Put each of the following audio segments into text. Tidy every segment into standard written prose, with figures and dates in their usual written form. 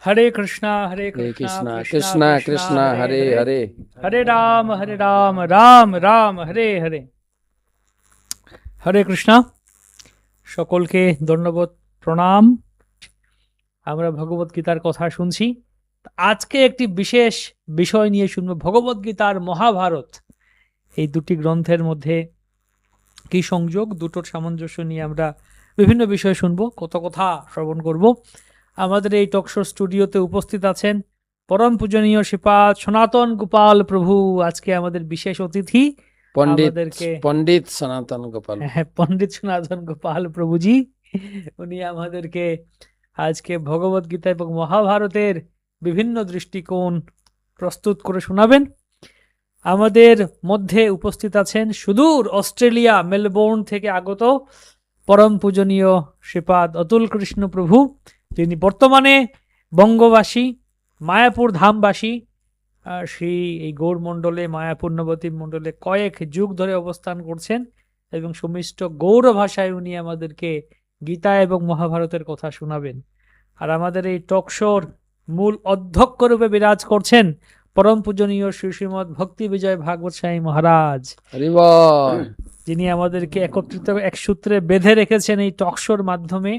हरे कृष्णा हरे कृष्णा कृष्णा कृष्णा कृष्णा कृष्णा कृष्णा हरे हरे हरे हरे। हरे राम राम राम हरे हरे। হরে কৃষ্ণা, সকলকে দণ্ডবোধ প্রণাম। আমরা ভগবত গীতার কথা শুনছি। আজকে একটি বিশেষ বিষয় নিয়ে শুনবো, ভগবত গীতার মহাভারত। এই দুটি গ্রন্থের মধ্যে কি সংযোগ, দুটোর সামঞ্জস্য নিয়ে আমরা বিভিন্ন বিষয় শুনবো, কত কথা শ্রবণ করব। আমাদের এই টকশো স্টুডিওতে উপস্থিত আছেন পরম পূজনীয় শ্রীপাদ সনাতন গোপাল প্রভু, আজকে আমাদের বিশেষ অতিথি। পণ্ডিত আমাদেরকে পণ্ডিত সনাতন গোপাল। হ্যাঁ, পণ্ডিত সনাতন গোপাল প্রভুজি, উনি আমাদেরকে আজকে ভগবত গীতা এবং মহাভারতের বিভিন্ন দৃষ্টিকোণ প্রস্তুত করে শোনাবেন। আমাদের মধ্যে উপস্থিত আছেন সুদূর অস্ট্রেলিয়া মেলবোর্ন থেকে আগত পরম পূজনীয় শ্রীপাদ অতুল কৃষ্ণ প্রভু, যিনি বর্তমানে বঙ্গবাসী, মায়াপুর ধামবাসী। শ্রী এই গৌর মণ্ডলে, মায়াপুর নবদ্বীপ মণ্ডলে কয়েক যুগ ধরে অবস্থান করছেন এবং সুমিষ্ট গৌর ভাষায় উনি আমাদেরকে গীতা এবং মহাভারতের কথা শোনাবেন। আর আমাদের এই টকশোর মূল অধ্যক্ষ রূপে বিরাজ করছেন পরম পূজনীয় শ্রী শ্রীমৎ ভক্তি বিজয় ভাগবত সাই মহারাজ, হরি বল। যিনি আমাদেরকে একত্রিত এক সূত্রে বেঁধে রেখেছেন এই টকশোর মাধ্যমে,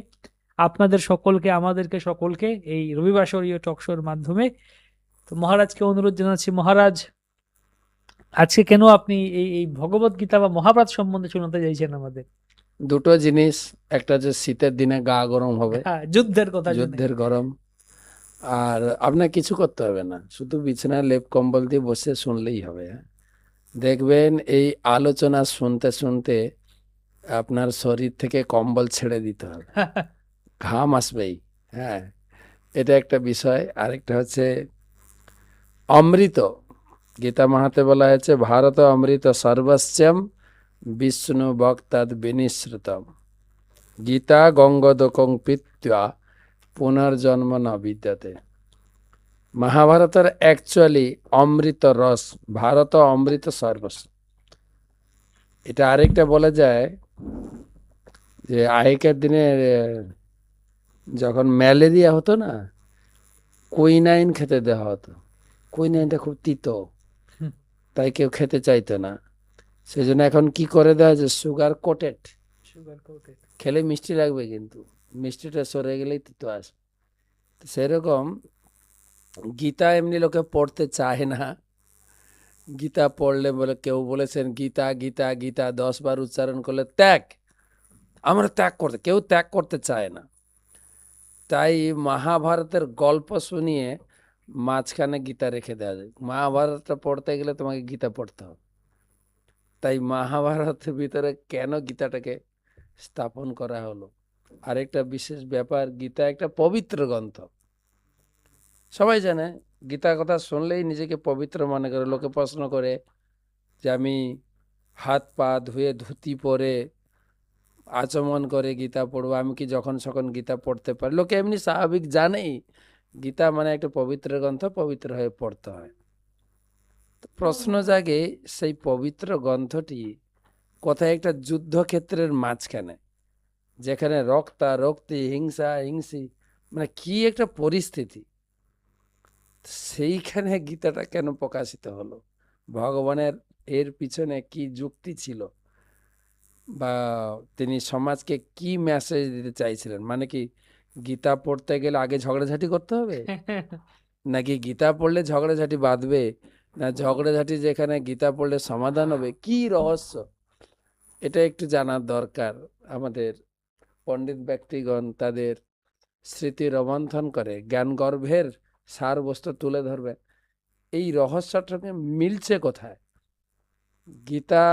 আপনাদের সকলকে, আমাদেরকে সকলকে এই রবিবাসরীয় টকশোর মাধ্যমে। তো মহারাজকে অনুরোধ জানাচ্ছি, মহারাজ আজকে কেন আপনি এই এই ভগবত গীতা বা মহাভারত সম্বন্ধে শোনাতে চাইছেন আমাদের? দুটো জিনিস, একটা হচ্ছে শীতের দিনে গা গরম হবে, হ্যাঁ, যুদ্ধের কথা শুনে। যুদ্ধের গরম। আর আপনার কিছু করতে হবে না, শুধু বিছানায় লেপ কম্বল দিয়ে বসে শুনলেই হবে। হ্যাঁ, দেখবেন এই আলোচনা শুনতে শুনতে আপনার শরীর থেকে কম্বল ছেড়ে দিতে হবে, ঘাম আসবেই। হ্যাঁ, এটা একটা বিষয়। আরেকটা হচ্ছে অমৃত। গীতা মাহাতে বলা হয়েছে ভারত অমৃত সর্বস্বম বিষ্ণু ভক্তাদ বিনিশ্রুতম গীতা গঙ্গোদকং পিত্বা পুনর্জন্ম ন বিদ্যতে। মহাভারতের অ্যাকচুয়ালি অমৃত রস, ভারত অমৃত সর্বস্ব। এটা আরেকটা বলা যায় যে আগেকার দিনে যখন ম্যালেরিয়া হতো না, কুইনাইন খেতে দেওয়া হতো। কুইনাইনটা খুব তিতো, তাই কেউ খেতে চাইতো না। সেই জন্য এখন কি করে দেওয়া হয়েছে, সুগার কোটেড। খেলে মিষ্টি লাগবে, কিন্তু মিষ্টিটা সরে গেলেই তিতো আসবে। সেরকম গীতা এমনি লোকে পড়তে চায় না। গীতা পড়লে বলে, কেউ বলেছেন গীতা গীতা গীতা 10 বার উচ্চারণ করলে ত্যাগ, আমরা ত্যাগ করতে, কেউ ত্যাগ করতে চায় না। তাই মহাভারতের গল্প শুনিয়ে মাঝখানে গীতা রেখে দেওয়া যায়। মহাভারতটা পড়তে গেলে তোমাকে গীতা পড়তে হবে। তাই মহাভারতের ভিতরে কেন গীতাটাকে স্থাপন করা হলো। আরেকটা বিশেষ ব্যাপার, গীতা একটা পবিত্র গ্রন্থ। সবাই জানে, গীতার কথা শুনলেই নিজেকে পবিত্র মনে করে। লোকে প্রশ্ন করে যে আমি হাত পা ধুয়ে ধুতি পরে আচমন করে গীতা পড়বো, আমি কি যখন সখন গীতা পড়তে পারি? লোকে এমনি স্বাভাবিক জানেই গীতা মানে একটা পবিত্র গ্রন্থ, পবিত্র হয়ে পড়তে হয়। প্রশ্ন জাগে সেই পবিত্র গ্রন্থটি কোথায় একটা যুদ্ধক্ষেত্রের মাঝখানে, যেখানে রক্তারক্তি, হিংসা হিংসি, মানে কি একটা পরিস্থিতি, সেইখানে গীতাটা কেন প্রকাশিত হলো? ভগবানের এর পিছনে কি যুক্তি ছিল, বা তিনি সমাজকে কি মেসেজ দিতে চাইছিলেন? মানে কি গীতা পড়তে গেলে আগে ঝগড়াঝাটি করতে হবে, নাকি গীতা পড়লে ঝগড়াঝাটি বাঁধবে, না ঝগড়াঝাটি যেখানে গীতা পড়লে সমাধান হবে? কি রহস্য, এটা একটু জানার দরকার। আমাদের পণ্ডিত ব্যক্তিগণ তাদের স্মৃতি রোমন্থন করে জ্ঞান গর্ভের সার বস্তু তুলে ধরবেন। এই রহস্যটাকে মিলছে কোথায়? গীতা,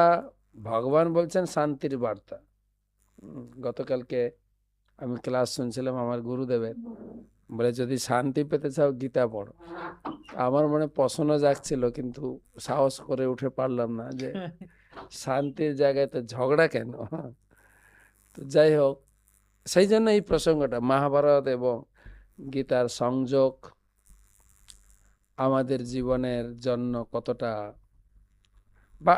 ভগবান বলছেন শান্তির বার্তা। গতকালকে আমি ক্লাস শুনছিলাম আমার গুরুদেবের, বলে যদি শান্তি পেতে চাও গীতা পড়ো। আমার মনে প্রশ্ন জাগছিল, কিন্তু সাহস করে উঠে পারলাম না যে শান্তির জায়গায় তো ঝগড়া কেন। তো যাই হোক, সেই জন্য এই প্রসঙ্গটা, মহাভারত এবং গীতার সংযোগ আমাদের জীবনের জন্য কতটা, বা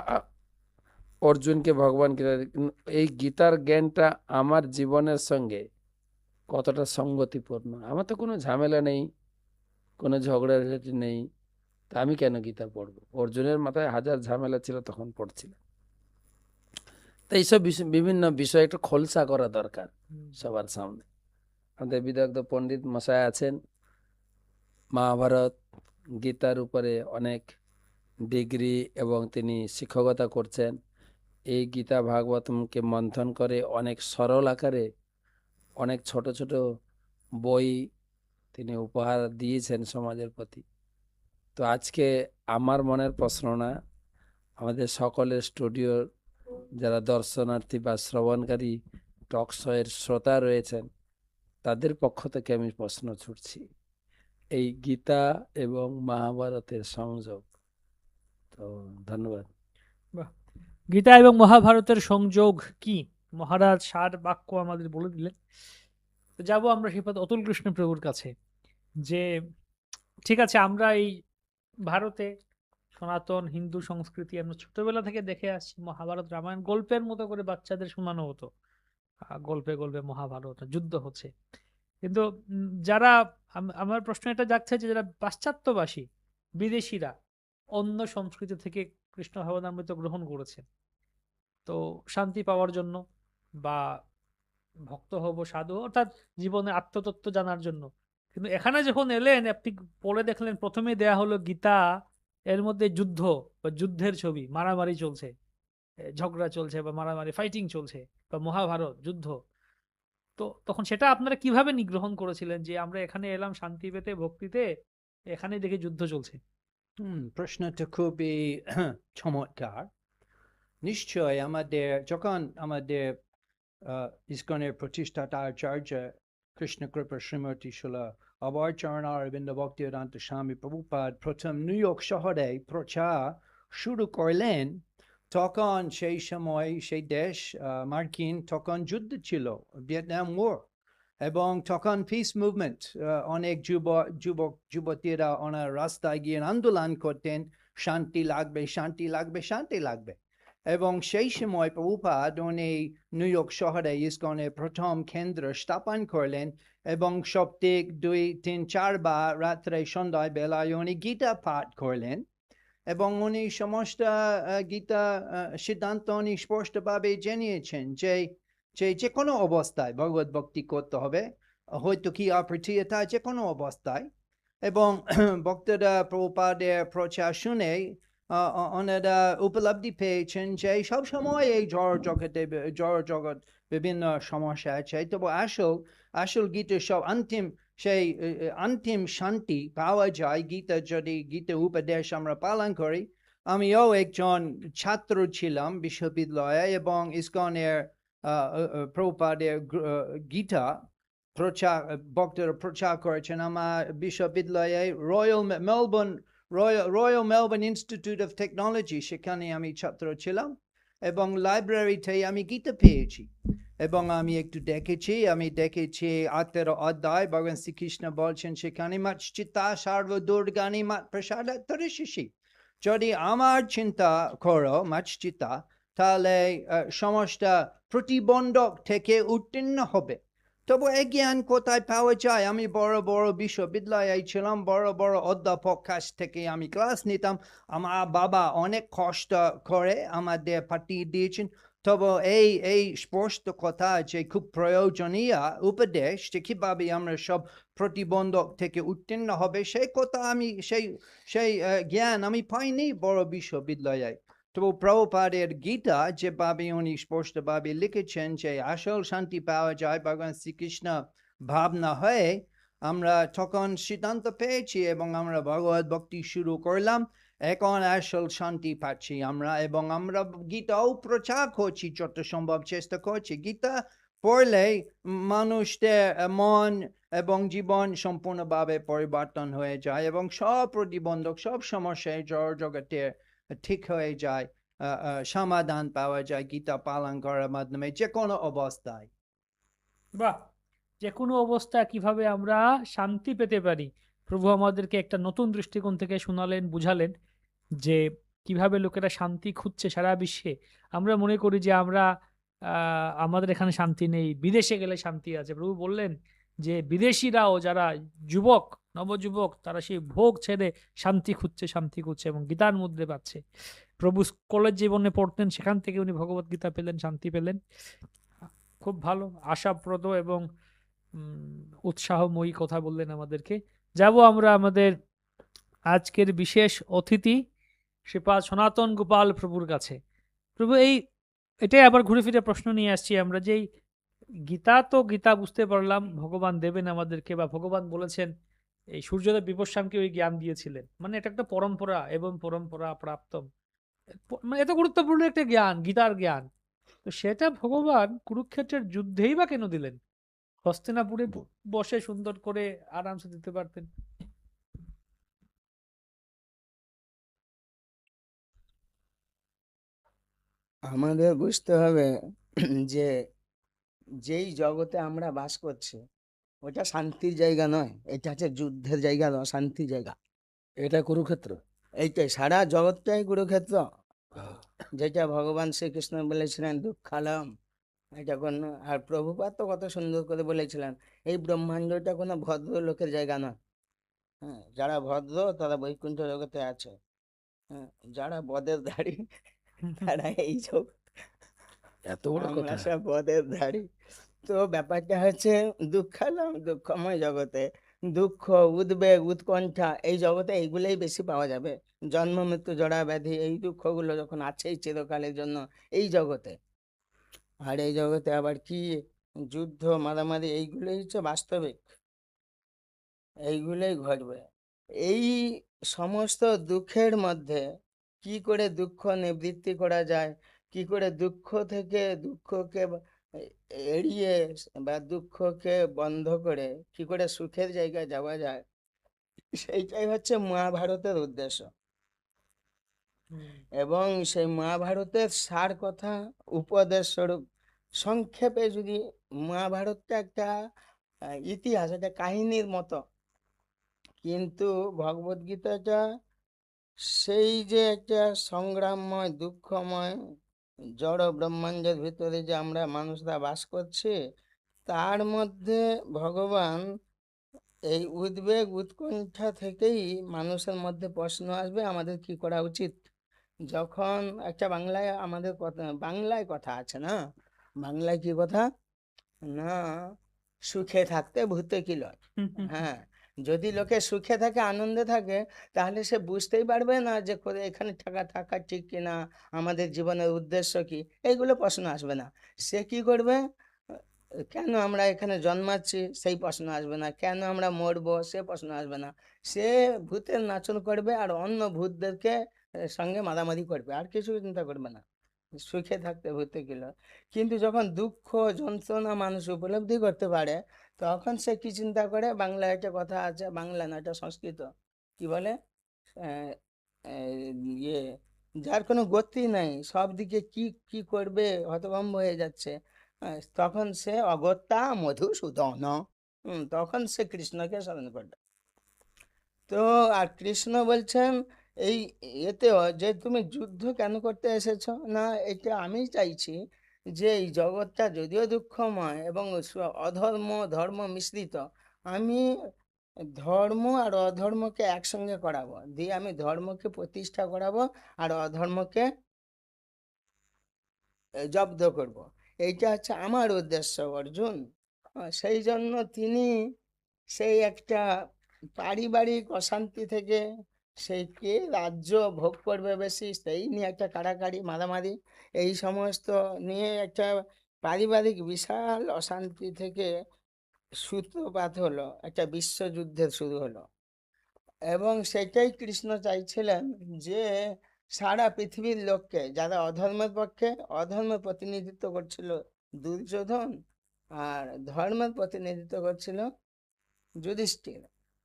অর্জুনকে ভগবান গীতা, এই গীতার জ্ঞানটা আমার জীবনের সঙ্গে কতটা সঙ্গতিপূর্ণ। আমার তো কোনো ঝামেলা নেই কোনো ঝগড়াঝাটি নেই, তা আমি কেন গীতা পড়বো? অর্জুনের মাথায় হাজার ঝামেলা ছিল, তখন পড়ছিলাম। তো এইসব বিভিন্ন বিষয় একটু খোলসা করা দরকার সবার সামনে। আমাদের বিদগ্ধ পণ্ডিত মশাই আছেন, মহাভারত গীতার উপরে অনেক ডিগ্রি এবং তিনি শিক্ষকতা করছেন। এই গীতা ভাগবতমকে মন্থন করে অনেক সরল আকারে অনেক ছোট ছোট বই তিনি উপহার দিয়েছেন সমাজের প্রতি। তো আজকে আমার মনের প্রশ্ন না, আমাদের সকলের স্টুডিওর যারা দর্শনার্থী বা শ্রবণকারী টক শোয়ের শ্রোতা রয়েছেন, তাদের পক্ষ থেকে আমি প্রশ্ন ছুড়ছি, এই গীতা এবং মহাভারতের সংযোগ। তো ধন্যবাদ। বাহ, গীতা এবং মহাভারতের সংযোগ কি মহারাজ ৬০ বাক্য আমাদের বলে দিলেন। তো যাবো আমরা শ্রীপাদ অতুল কৃষ্ণ প্রভুর কাছে, যে ঠিক আছে আমরা এই ভারতে সনাতন হিন্দু সংস্কৃতি আমরা ছোটবেলা থেকে দেখে আসছি, মহাভারত রামায়ণ গল্পের মতো করে বাচ্চাদের শোনানো হতো, গল্পে গল্পে মহাভারত যুদ্ধ হচ্ছে। কিন্তু যারা আমার প্রশ্ন এটা যাচ্ছে যে যারা পাশ্চাত্যবাসী বিদেশিরা অন্য সংস্কৃতি থেকে কৃষ্ণ ভাবনামৃত গ্রহণ করেছে, তো শান্তি পাওয়ার জন্য বা ভক্ত হব সাধু অর্থাৎ জীবনে আত্মতত্ত্ব জানার জন্য, কিন্তু এখানে যখন এলেন আপনি পড়ে দেখলেন প্রথমে দেয়া হলো গীতা, এর মধ্যে যুদ্ধ বা যুদ্ধের ছবি, মারামারি চলছে, ঝগড়া চলছে বা মারামারি ফাইটিং চলছে, বা মহাভারত যুদ্ধ। তো তখন সেটা আপনারা কিভাবে নিগ্রহণ করেছিলেন যে আমরা এখানে এলাম শান্তি পেতে ভক্তিতে, এখানে দেখে যুদ্ধ চলছে? প্রশ্নটা খুবই চমৎকার। নিশ্চয় আমাদের যখন আমাদের ইসকনের প্রতিষ্ঠাতা আচার্য কৃষ্ণকৃপা শ্রীমতী শিলা অবচরণ অরবিন্দ ভক্তিবেদান্ত স্বামী প্রভুপাদ প্রথম নিউ ইয়র্ক শহরে প্রচার শুরু করলেন, তখন সেই সময় সেই দেশ মার্কিন তখন যুদ্ধ ছিল, ভিয়েতনাম ওয়ার, এবং তখন পিস মুভমেন্ট, অনেক যুবতীরা ওনার রাস্তায় গিয়ে আন্দোলন করতেন, শান্তি লাগবে শান্তি লাগবে শান্তি লাগবে। এবং সেই সময় প্রভুপাদ উনি নিউ ইয়র্ক শহরে ইসকনের প্রথম কেন্দ্র স্থাপন করলেন, এবং সপ্তাহে 2-3-4 বার রাত্রে সন্ধ্যায় বেলায় উনি গীতা পাঠ করলেন, এবং উনি সমস্ত গীতা সিদ্ধান্ত উনি স্পষ্টভাবে জানিয়েছেন যে যে কোনো অবস্থায় ভগবত ভক্তি করতে হবে, হয়তো কি অপ্রীতিয়তা যে কোনো অবস্থায়। এবং ভক্তরা প্রভুপাদের প্রচার শুনে ওনারা উপলব্ধি পেয়েছেন যে সবসময় এই জড় জগৎ বিভিন্ন সমস্যা আছে, তবু আসল গীতা সব সেই অন্তিম শান্তি পাওয়া যায় যদি গীতা উপদেশ আমরা পালন করি। আমিও একজন ছাত্র ছিলাম বিশ্ববিদ্যালয়ে, এবং ইসকনের প্রভুপাদের গীতা ভক্তরা প্রচার করেছেন। আমার বিশ্ববিদ্যালয়ে royal Melbourne institute of technology, সেখানে আমি ছাত্র ছিলাম, এবং লাইব্রেরিতে আমি গীতা পেয়েছি, এবং আমি একটু দেখেছি 18 অধ্যায় ভগবান শ্রীকৃষ্ণ বলছেন সেখানে মৎ চিত্তা সর্বদুর্গানি মৎ প্রসাদ তরিষি। যদি আমার চিন্তা করো মৎ চিত্তা, তাহলে সমস্ত প্রতিবন্ধক থেকে উত্তীর্ণ হবে। তবু এই জ্ঞান কোথায় পাওয়া যায়? আমি বড় বড় বিশ্ববিদ্যালয়ে ছিলাম, বড় বড় অধ্যাপক কাছ থেকে আমি ক্লাস নিতাম, আমার বাবা অনেক কষ্ট করে আমাদের পাঠিয়ে দিয়েছেন। তবে এই স্পষ্ট কথা যে খুব প্রয়োজনীয় উপদেশ যে কিভাবে আমরা সব প্রতিবন্ধক থেকে উত্তীর্ণ হবে, সেই কথা আমি সেই জ্ঞান আমি পাইনি বড় বিশ্ববিদ্যালয়ে। তবু প্রভুপাদের গীতা যেভাবে উনি স্পষ্টভাবে লিখেছেন যে আসল শান্তি পাওয়া যায় ভগবান শ্রীকৃষ্ণ ভাবনা হয়ে, আমরা তখন সিদ্ধান্ত পেয়েছি এবং আমরা ভগবত ভক্তি শুরু করলাম। এখন আসল শান্তি পাচ্ছি আমরা, এবং আমরা গীতাও প্রচার করছি, যত সম্ভব চেষ্টা করছি। গীতা পড়লে মানুষদের মন এবং জীবন সম্পূর্ণভাবে পরিবর্তন হয়ে যায়, এবং সব প্রতিবন্ধক সব সমস্যায় জগতের ঠিক হয়ে যায়, সমাধান পাওয়া যায় গীতা পালন করার মাধ্যমে যে কোনো অবস্থায়। বাহ, যে কোনো অবস্থায় কিভাবে আমরা শান্তি পেতে পারি প্রভু আমাদেরকে একটা নতুন দৃষ্টিকোণ থেকে শোনালেন, বুঝালেন যে কিভাবে লোকেরা শান্তি খুঁজছে সারা বিশ্বে। আমরা মনে করি যে আমরা আমাদের এখানে শান্তি নেই, বিদেশে গেলে শান্তি আছে। প্রভু বললেন যে বিদেশিরাও যারা যুবক নবযুবক তারা সেই ভোগ ছেড়ে শান্তি খুঁজছে এবং গীতার মধ্যে পাচ্ছে। প্রভু কলেজ জীবনে পড়তেন, সেখান থেকে উনি ভগবত গীতা পেলেন, শান্তি পেলেন। খুব ভালো, আশাপ্রদ এবং উৎসাহময়ী কথা বললেন আমাদেরকে। যাব আমরা আমাদের আজকের বিশেষ অতিথি শ্রীপাদ সনাতন গোপাল প্রভুর কাছে। প্রভু, এটাই আবার ঘুরে ফিরে প্রশ্ন নিয়ে আসছি আমরা, যে এই গীতা তো গীতা বুঝতে পারলাম ভগবান দেবেন আমাদেরকে, বা ভগবান বলেছেন এই সূর্যদেব বিপশ্যামকে ওই জ্ঞান দিয়েছিলেন, মানে এটা একটা পরম্পরা এবং পরম্পরা প্রাপ্ত, মানে এত গুরুত্বপূর্ণ একটা জ্ঞান, গীতার জ্ঞান। তো সেটা ভগবান কুরুক্ষেত্রের যুদ্ধেই বা কেন দিলেন? হস্তিনাপুরে বসে সুন্দর করে আরামসে দিতে পারতেন। আমাদের বুঝতে হবে যে যেই জগতে আমরা বাস করছি ওটা শান্তির জায়গা নয়, এটা হচ্ছে যুদ্ধের জায়গা, অশান্তির জায়গা। এটা কুরুক্ষেত্র। এইটাই সারা জগৎটাই কুরুক্ষেত্র, যেটা ভগবান শ্রীকৃষ্ণ বলেছিলেন দুঃখালম। এটা কোনো, আর প্রভুপাদ তো কত সুন্দর করে বলেছিলেন এই ব্রহ্মাণ্ডটা কোনো ভদ্র লোকের জায়গা নয়। হ্যাঁ, যারা ভদ্র তারা বৈকুণ্ঠ জগতে আছে। হ্যাঁ, যারা বদের ধারী তারা এই জগৎ, এত বড় আমরা কথা। সব বদের ধারী। তো ব্যাপারটা হচ্ছে দুঃখালম, দুঃখময় জগতে দুঃখ, উদ্বেগ, উৎকণ্ঠা, এই জগতে এইগুলোই বেশি পাওয়া যাবে। জন্ম, মৃত্যু, জরা ব্যাধি, এই দুঃখগুলো যখন আছেই চিরকালের জন্য এই জগতে, আর এই জগতে আবার কি যুদ্ধ, মারামারি, এইগুলোই হচ্ছে বাস্তবিক, এইগুলোই ঘটবে। এই সমস্ত দুঃখের মধ্যে কি করে দুঃখ নিবৃত্তি করা যায়, কি করে দুঃখ থেকে দুঃখকে এড়িয়ে বা দুঃখকে বন্ধ করে কি করে সুখের জায়গায় যাওয়া যায়, সেইটাই হচ্ছে মহাভারতের উদ্দেশ্য। এবং সেই মহাভারতের সার কথা উপদেশ স্বরূপ সংক্ষেপে যদি, মহাভারতটা একটা ইতিহাস, একটা কাহিনীর মতো, কিন্তু ভগবদ গীতাটা সেই যে একটা সংগ্রামময়, দুঃখময় জড় ব্রহ্মাণ্ডের ভিতরে যে আমরা মানুষরা বাস করছি, তার মধ্যে ভগবান এই উদ্বেগ উৎকণ্ঠা থেকেই মানুষের মধ্যে প্রশ্ন আসবে আমাদের কি করা উচিত। যখন একটা বাংলায় আমাদের কথা, বাংলায় কথা আছে না, বাংলায় কি কথা না, সুখে থাকতে ভূতে কি লয়। হ্যাঁ, যদি লোকে সুখে থাকে, আনন্দে থাকে, তাহলে সে বুঝতেই পারবে না যে এখানে থাকা ঠিক কিনা, আমাদের জীবনের উদ্দেশ্য কি, এইগুলো প্রশ্ন আসবে না। সে কি করবে, কেন আমরা এখানে জন্মাচ্ছি সেই প্রশ্ন আসবে না, কেন আমরা মরবো সে প্রশ্ন আসবে না। সে ভূতের নাচন করবে আর অন্য ভূতদেরকে সঙ্গে মারামারি করবে, আর কিছু চিন্তা করবে না। সুখে থাকতে ভূতে গেল। কিন্তু যখন দুঃখ যন্ত্রণা মানুষ উপলব্ধি করতে পারে, তখন সে কি চিন্তা করে, বাংলায় একটা কথা আছে, বাংলা না, এটা সংস্কৃত, কি বলে, আহ, ইয়ে, যার কোনো গতি নাই, সব দিকে কি কি করবে হতভম্ব হয়ে যাচ্ছে, তখন সে অগত্যা মধুসূদন, তখন সে কৃষ্ণকে স্মরণ করবে। তো আর কৃষ্ণ বলছেন এই এতেও যে তুমি যুদ্ধ কেন করতে এসেছো না, এটা আমি চাইছি যে এই জগৎটা যদিও দুঃখময় এবং অধর্ম ধর্ম মিশ্রিত, আমি ধর্ম আর অধর্মকে একসঙ্গে করাবো, দিয়ে আমি ধর্মকে প্রতিষ্ঠা করাবো আর অধর্মকে জব্দ করব। এইটা হচ্ছে আমার উদ্দেশ্য অর্জুন। সেই জন্য তিনি সেই একটা পারিবারিক অশান্তি থেকে, সেই কে রাজ্য ভোগ করবে বেশি সেই নিয়ে একটা কাড়াকাড়ি মারামারি, এই সমস্ত নিয়ে একটা পারিবারিক বিশাল অশান্তি থেকে সূত্রপাত হলো, একটা বিশ্বযুদ্ধের শুরু হলো। এবং সেটাই কৃষ্ণ চাইছিলেন যে সারা পৃথিবীর লোককে, যারা অধর্মের পক্ষে, অধর্মের প্রতিনিধিত্ব করছিল দুর্যোধন, আর ধর্মের প্রতিনিধিত্ব করছিল যুধিষ্ঠির,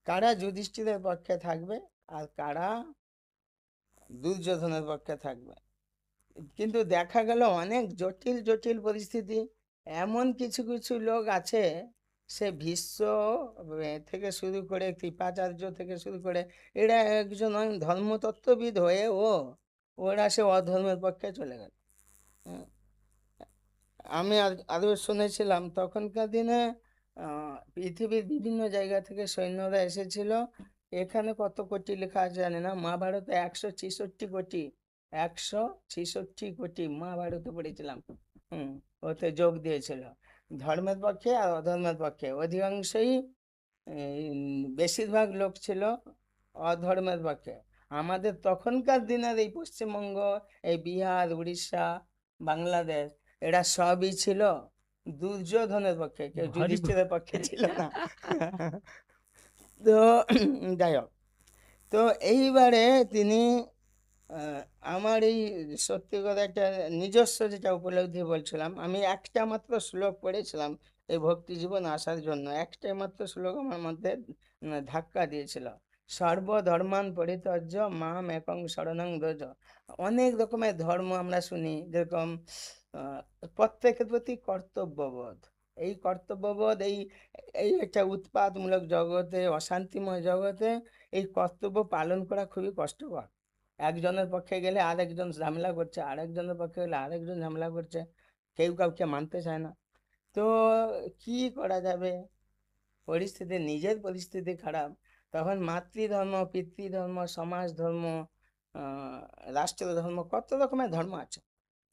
কারা যুধিষ্ঠিরের পক্ষে থাকবে আর কারা দুর্যোধনের পক্ষে থাকবে। কিন্তু দেখা গেল অনেক জটিল জটিল পরিস্থিতি, এমন কিছু কিছু লোক আছে, সে ভীষ্ম থেকে শুরু করে কৃপাচার্য থেকে শুরু করে, এরা একজন ধর্মতত্ত্ববিদ হয়ে ওরা সে অধর্মের পক্ষে চলে গেল। আমি আরো শুনেছিলাম তখনকার দিনে পৃথিবীর বিভিন্ন জায়গা থেকে সৈন্যরা এসেছিল। এখানে কত কোটি লেখা আছে জানি না, মহাভারতে 166 কোটি, 166 কোটি মহাভারতে পড়েছিলাম। ওতে যোগ দিয়েছিল ধর্মের পক্ষে আর অধর্মের পক্ষে। অধিকাংশই বেশিরভাগ লোক ছিল অধর্মের পক্ষে। আমাদের তখনকার দিনের এই পশ্চিমবঙ্গ, এই বিহার, উড়িষ্যা, বাংলাদেশ, এরা সবই ছিল দুর্যোধনের পক্ষে, কেউ ভারী যুধিষ্ঠিরের পক্ষে ছিল না। তো যাই হোক, তো এইবারে তিনি আমার এই সত্যি কথা একটা নিজস্ব যেটা উপলব্ধি বলছিলাম, আমি একটা মাত্র শ্লোক পড়েছিলাম এই ভক্তি জীবন আসার জন্য। একটাই মাত্র শ্লোক আমার মধ্যে ধাক্কা দিয়েছিল, সর্বধর্মান পরিত্যজ্য মাম একং শরণং ব্রজ। অনেক রকমের ধর্ম আমরা শুনি, যেরকম প্রত্যেকের প্রতি কর্তব্যবোধ। এই কর্তব্যবোধ, এই এই একটা উৎপাতমূলক জগতে, অশান্তিময় জগতে এই কর্তব্য পালন করা খুবই কষ্টকর। একজনের পক্ষে গেলে আরেকজন ঝামেলা করছে, আরেকজনের পক্ষে গেলে আরেকজন ঝামেলা করছে, কেউ কাউকে মানতে চায় না। তো কি করা যাবে, পরিস্থিতি, নিজের পরিস্থিতি খারাপ। তখন মাতৃধর্ম, পিতৃধর্ম, সমাজ ধর্ম, রাষ্ট্র ধর্ম, কত রকমের ধর্ম আছে।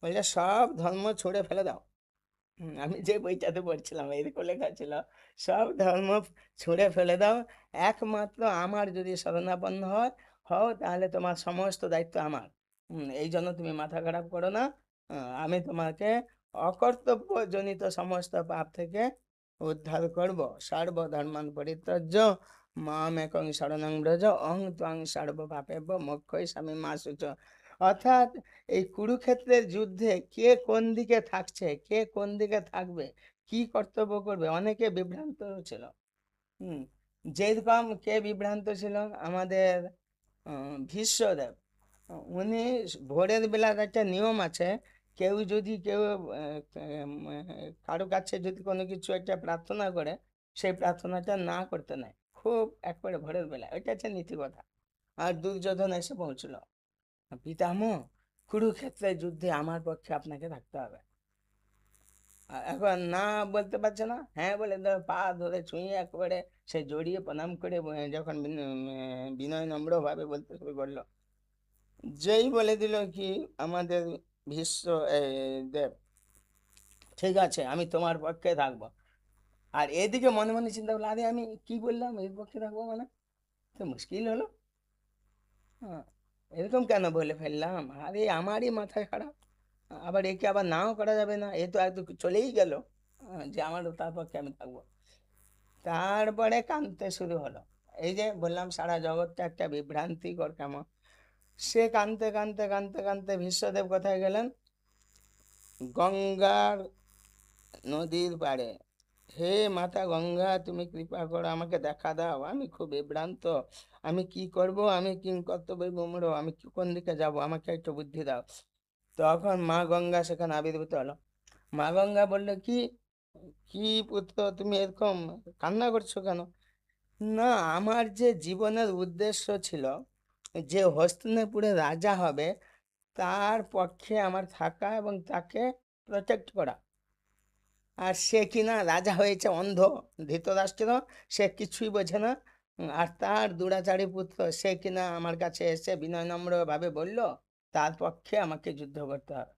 বলছে সব ধর্ম ছুঁড়ে ফেলে দাও। আমি যে বইটাতে পড়ছিলাম এরকম লেখা ছিল, সব ধর্ম ছুঁড়ে ফেলে দাও, একমাত্র আমার যদি শরণাপন্ন হও তাহলে তোমার সমস্ত দায়িত্ব আমার। এই জন্য তুমি মাথা খারাপ করো না। আমি তোমাকে অকর্তব্যজনিত সমস্ত পাপ থেকে উদ্ধার করব। সর্বধর্মান পরিত্যজ্য মাম একং শরণং ব্রজ অহং ত্বং সর্ব পাপেভ্য মোক্ষয়িষ্যামি মা শুচ। অর্থাৎ এই কুরুক্ষেত্রের যুদ্ধে কে কোন দিকে থাকছে, কে কোন দিকে থাকবে, কি কর্তব্য করবে, অনেকে বিভ্রান্ত ছিল। হুম যেরকম কে বিভ্রান্ত ছিল, আমাদের ভীষ্মদেব। উনি ভোরের বেলার একটা নিয়ম আছে, কেউ কারো কাছে যদি কোনো কিছু একটা প্রার্থনা করে, সেই প্রার্থনাটা না করতে নেয় খুব একবারে ভোরের বেলা, ওইটা হচ্ছে নীতি কথা। আর দুর্যোধন এসে পৌঁছলো, পিতামহ কুরুক্ষেত্রের যুদ্ধে আমার পক্ষে আপনাকে থাকতে হবে। এখন না বলতে পারছে না, হ্যাঁ বলে পা ধরে ছুঁয়ে একেবারে সে জড়িয়ে প্রণাম করে যখন বিনয় নম্র ভাবে বলতে শুরু করলো, যেই বলে দিল কি আমাদের ভীষ্ম দেব, ঠিক আছে আমি তোমার পক্ষে থাকবো। আর এদিকে মনে মনে চিন্তা করলো, আরে আমি কি বললাম এর পক্ষে থাকবো, মানে তো মুশকিল হলো। হ্যাঁ, এরকম কেন বলে ফেললাম, আরে আমারই মাথায় খারাপ। আবার একে আবার নাও করা যাবে না, এ তো একদম চলেই গেল, যে আমার তার পক্ষে আমি থাকবো। তারপরে কাঁদতে শুরু হলো। এই যে বললাম সারা জগৎটা একটা বিভ্রান্তিকর কেমন। সে কাঁদতে কাঁদতে কাঁদতে কাঁদতে ভীষ্মদেব কোথায় গেলেন, গঙ্গার নদীর পাড়ে। হে মাতা গঙ্গা, তুমি কৃপা করো, আমাকে দেখা দাও, আমি খুব বিভ্রান্ত, আমি কি করব, আমি কিং কর্তব্য মুমূঢ়, আমি কোন দিকে যাব, আমাকে একটু বুদ্ধি দাও। তখন মা গঙ্গা সেখানে আবির্ভূত হলো। মা গঙ্গা বললো, কি কি পুত্র তুমি এরকম কান্না করছো কেন? না, আমার যে জীবনের উদ্দেশ্য ছিল, যে হস্তিনাপুরে রাজা হবে তার পক্ষে আমার থাকা এবং তাকে প্রোটেক্ট করা। আর সে কিনা রাজা হয়েছে অন্ধ, ধৃতরাষ্ট্র, সে কিছুই বোঝে না। আর তার দুরাচারী পুত্র, সে কিনা আমার কাছে এসে বিনয় নম্র ভাবে বলল তার পক্ষে আমাকে যুদ্ধ করতে হবে,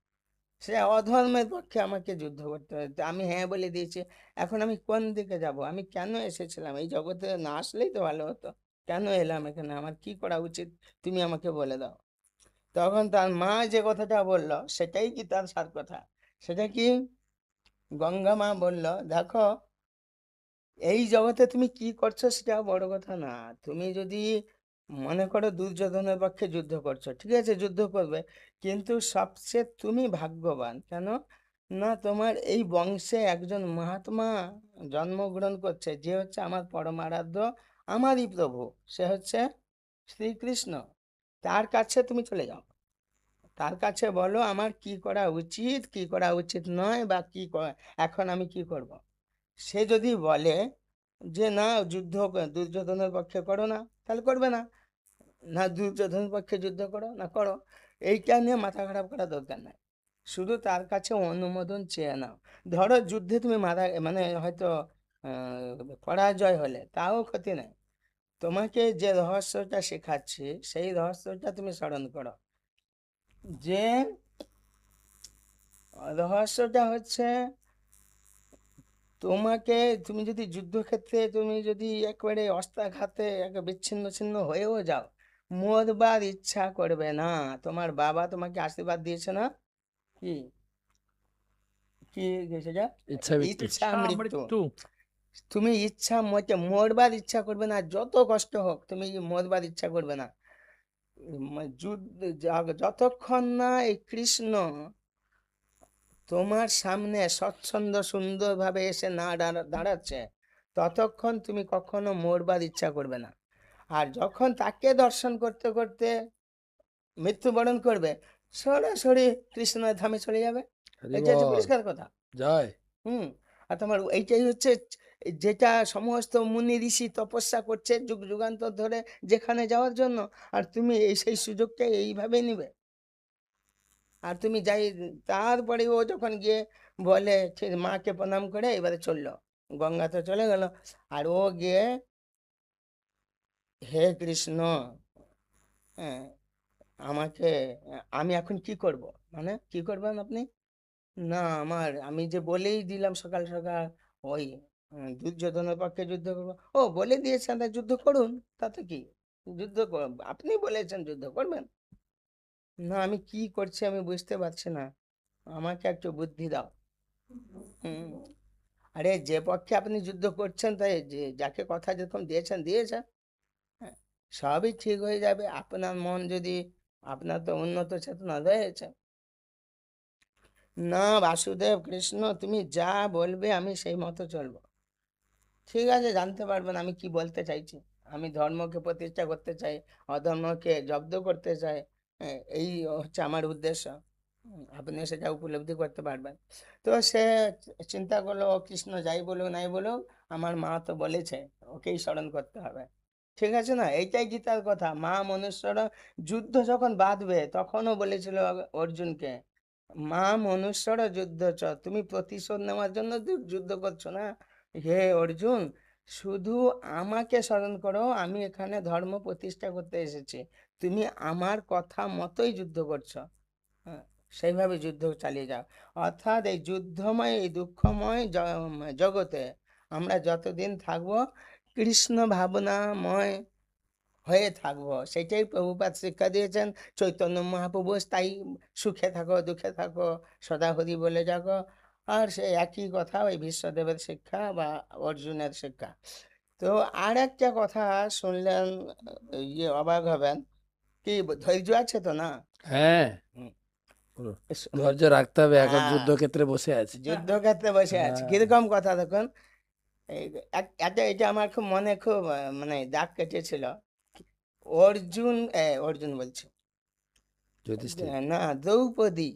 সে অধর্মের পক্ষে আমাকে যুদ্ধ করতে হবে। তো আমি হ্যাঁ বলে দিয়েছি, এখন আমি কোন দিকে যাব, আমি কেন এসেছিলাম এই জগতে, না আসলেই তো ভালো হতো, কেন এলাম এখানে, আমার কি করা উচিত তুমি আমাকে বলে দাও। তখন তার মা যে কথাটা বলল সেটাই কি তার সার কথা। সেটা কি, গঙ্গা মা বলল, দেখো এই জগতে তুমি কি করছো সেটা বড় কথা না। তুমি যদি মনে করো দুর্যোধনের পক্ষে যুদ্ধ করছো, ঠিক আছে যুদ্ধ করবে, কিন্তু সবচেয়ে তুমি ভাগ্যবান কেন না, তোমার এই বংশে একজন মহাত্মা জন্মগ্রহণ করছে, যে হচ্ছে আমার পরম আরাধ্য, আমারই প্রভু, সে হচ্ছে শ্রীকৃষ্ণ। তার কাছে তুমি চলে যাও, তার কাছে বলো আমার কি করা উচিত, কি করা উচিত নয়, বা এখন আমি কি করব। সে যদি বলে যে না দুর্যোধনের পক্ষে করো না, তাহলে করবে না, না দুর্যোধনের পক্ষে যুদ্ধ করো না করো, এইটা নিয়ে মাথা খারাপ করা দরকার নাই। শুধু তার কাছে অনুমোদন চেয়ে নাও। ধরো যুদ্ধে তুমি মারা, মানে হয়তো পরাজয় হলে তাও ক্ষতি নাই। তোমাকে যে রহস্যটা শেখাচ্ছি সেই রহস্যটা তুমি স্মরণ করো, যে রহস্যটা হচ্ছে তুমি যদি যুদ্ধক্ষেত্রে তুমি যদি একবারে অস্ত্রাঘাতে বিচ্ছিন্ন ছিন্ন হয়েও যাও, মরবার ইচ্ছা করবে না। তোমার বাবা তোমাকে আশীর্বাদ দিয়েছে না, কি কি সেটা? ইচ্ছা মৃত্যু। ইচ্ছা মৃত্যু। মৃত্যু। তুমি ইচ্ছা মরবার ইচ্ছা করবে না, যত কষ্ট হোক তুমি মরবার ইচ্ছা করবে না। যতক্ষণ না এই কৃষ্ণ তোমার সামনে স্বচ্ছন্দ সুন্দরভাবে এসে না দাঁড়াচ্ছে, ততক্ষণ তুমি কখনো মরবার ইচ্ছা করবে না। আর যখন তাকে দর্শন করতে করতে মৃত্যুবরণ করবে, সরাসরি কৃষ্ণের ধামে চলে যাবে। হরি এটা হচ্ছে বল। পরিষ্কার কথা। জয়। আর তোমার এইটাই হচ্ছে যেটা সমস্ত মুনি ঋষি তপস্যা করছে যুগ যুগান্তর ধরে যেখানে যাওয়ার জন্য, আর তুমি সেই সুযোগটা এইভাবেই নিবে। আর তুমি যাই, তারপরে ও যখন গিয়ে বলে ঠিক মাকে প্রণাম করে এবারে চললো, গঙ্গাতে চলে গেল। আর ও গিয়ে, হে কৃষ্ণ, হ্যাঁ আমাকে, আমি এখন কি করব? মানে কি করবেন আপনি? না আমি যে বলেই দিলাম সকাল সকাল ওই দুর্যোধনের পক্ষে যুদ্ধ করবো। ও বলে দিয়েছেন, তা যুদ্ধ করুন, তাতে কি, আপনি বলেছেন যুদ্ধ করবেন। না আমি কি করছি আমি বুঝতে পারছি না, আমাকে একটু বুদ্ধি দাও। হুম আরে যে পক্ষে আপনি যুদ্ধ করছেন, তাই যে যাকে কথা যেরকম দিয়েছেন, হ্যাঁ, সবই ঠিক হয়ে যাবে আপনার মন যদি, আপনার তো উন্নত চেতনা রয়েছে। না বাসুদেব কৃষ্ণ, তুমি যা বলবে আমি সেই মতো চলবো। ঠিক আছে, জানতে পারবেন আমি কি বলতে চাইছি। আমি ধর্মকে প্রতিষ্ঠা করতে চাই, অধর্মকে জব্দ করতে চাই। এই হচ্ছে আমার উদ্দেশ্য। আপনি সেটা উপলব্ধি করতে পারবেন। তো সে চিন্তা করলো, ও কৃষ্ণ যাই বলুক নাই বলুক, আমার মা তো বলেছে ওকেই স্মরণ করতে হবে। ঠিক আছে না, এইটাই গীতার কথা। মা মনুষ্যরা যুদ্ধ যখন বাঁধবে তখনও বলেছিল অর্জুনকে, মা মনুষ্যরা যুদ্ধ তুমি প্রতিশোধ নেওয়ার জন্য যুদ্ধ করছো না। হে অর্জুন, শুধু আমাকে স্মরণ করো, আমি এখানে ধর্ম প্রতিষ্ঠা করতে এসেছি, তুমি আমার কথা মতোই যুদ্ধ করছো। হ্যাঁ, সেইভাবে যুদ্ধ চালিয়ে যাও। অর্থাৎ এই যুদ্ধময়, এই দুঃখময় জগতে আমরা যতদিন থাকবো কৃষ্ণ ভাবনাময় হয়ে থাকবো, সেটাই প্রভুপাদ শিক্ষা দিয়েছেন। চৈতন্য মহাপ্রভু তাই সুখে থাকো দুঃখে থাকো সদা হরি বলে যাগো। আর সে একই কথা ওই বিশ্বদেবের শিক্ষা বা অর্জুনের শিক্ষা। তো আর একটা কথা শুনলেন, অবাক হবেন। কি ধৈর্য আছে তো না? হ্যাঁ, হুম। বলো। স- ধৈর্য রাখতে হবে, এখন হ্যাঁ, যুদ্ধক্ষেত্রে বসে আছি। যুদ্ধক্ষেত্রে বসে আছে, হ্যাঁ, কিরকম কথা দেখুন। এটা আমার খুব মনে খুব মানে দাগ কেটেছিল। অর্জুন অর্জুন বলছি, যুধিষ্ঠির। না দ্রৌপদী,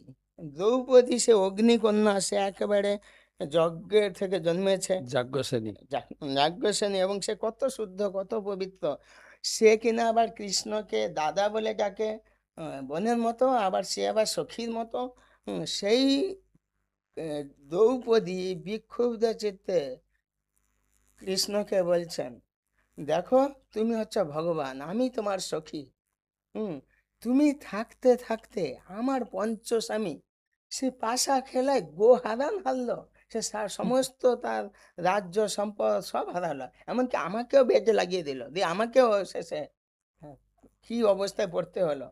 দ্রৌপদী সে অগ্নিকন্যা, সে একেবারে যজ্ঞের থেকে জন্মেছে, যাজ্ঞসেনী। যাজ্ঞসেনী, এবং সে কত শুদ্ধ কত পবিত্র। সে কিনা আবার কৃষ্ণকে দাদা বলে ডাকে, বোনের মতো, আবার সে আবার সখীর মতো। সেই দ্রৌপদী বিক্ষুব্ধ চিত্তে কৃষ্ণকে বলছেন, দেখো তুমি হচ্ছে ভগবান, আমি তোমার সখী। হুম তুমি থাকতে থাকতে আমার পঞ্চস্বামী সে পাশা খেলায় হারান হারলো, সে সমস্ত তার রাজ্য সম্পদ সব হারালো, এমনকি আমাকেও বেটে লাগিয়ে দিল, দিয়ে আমাকেও শেষে হ্যাঁ, কি অবস্থায় পড়তে হলো।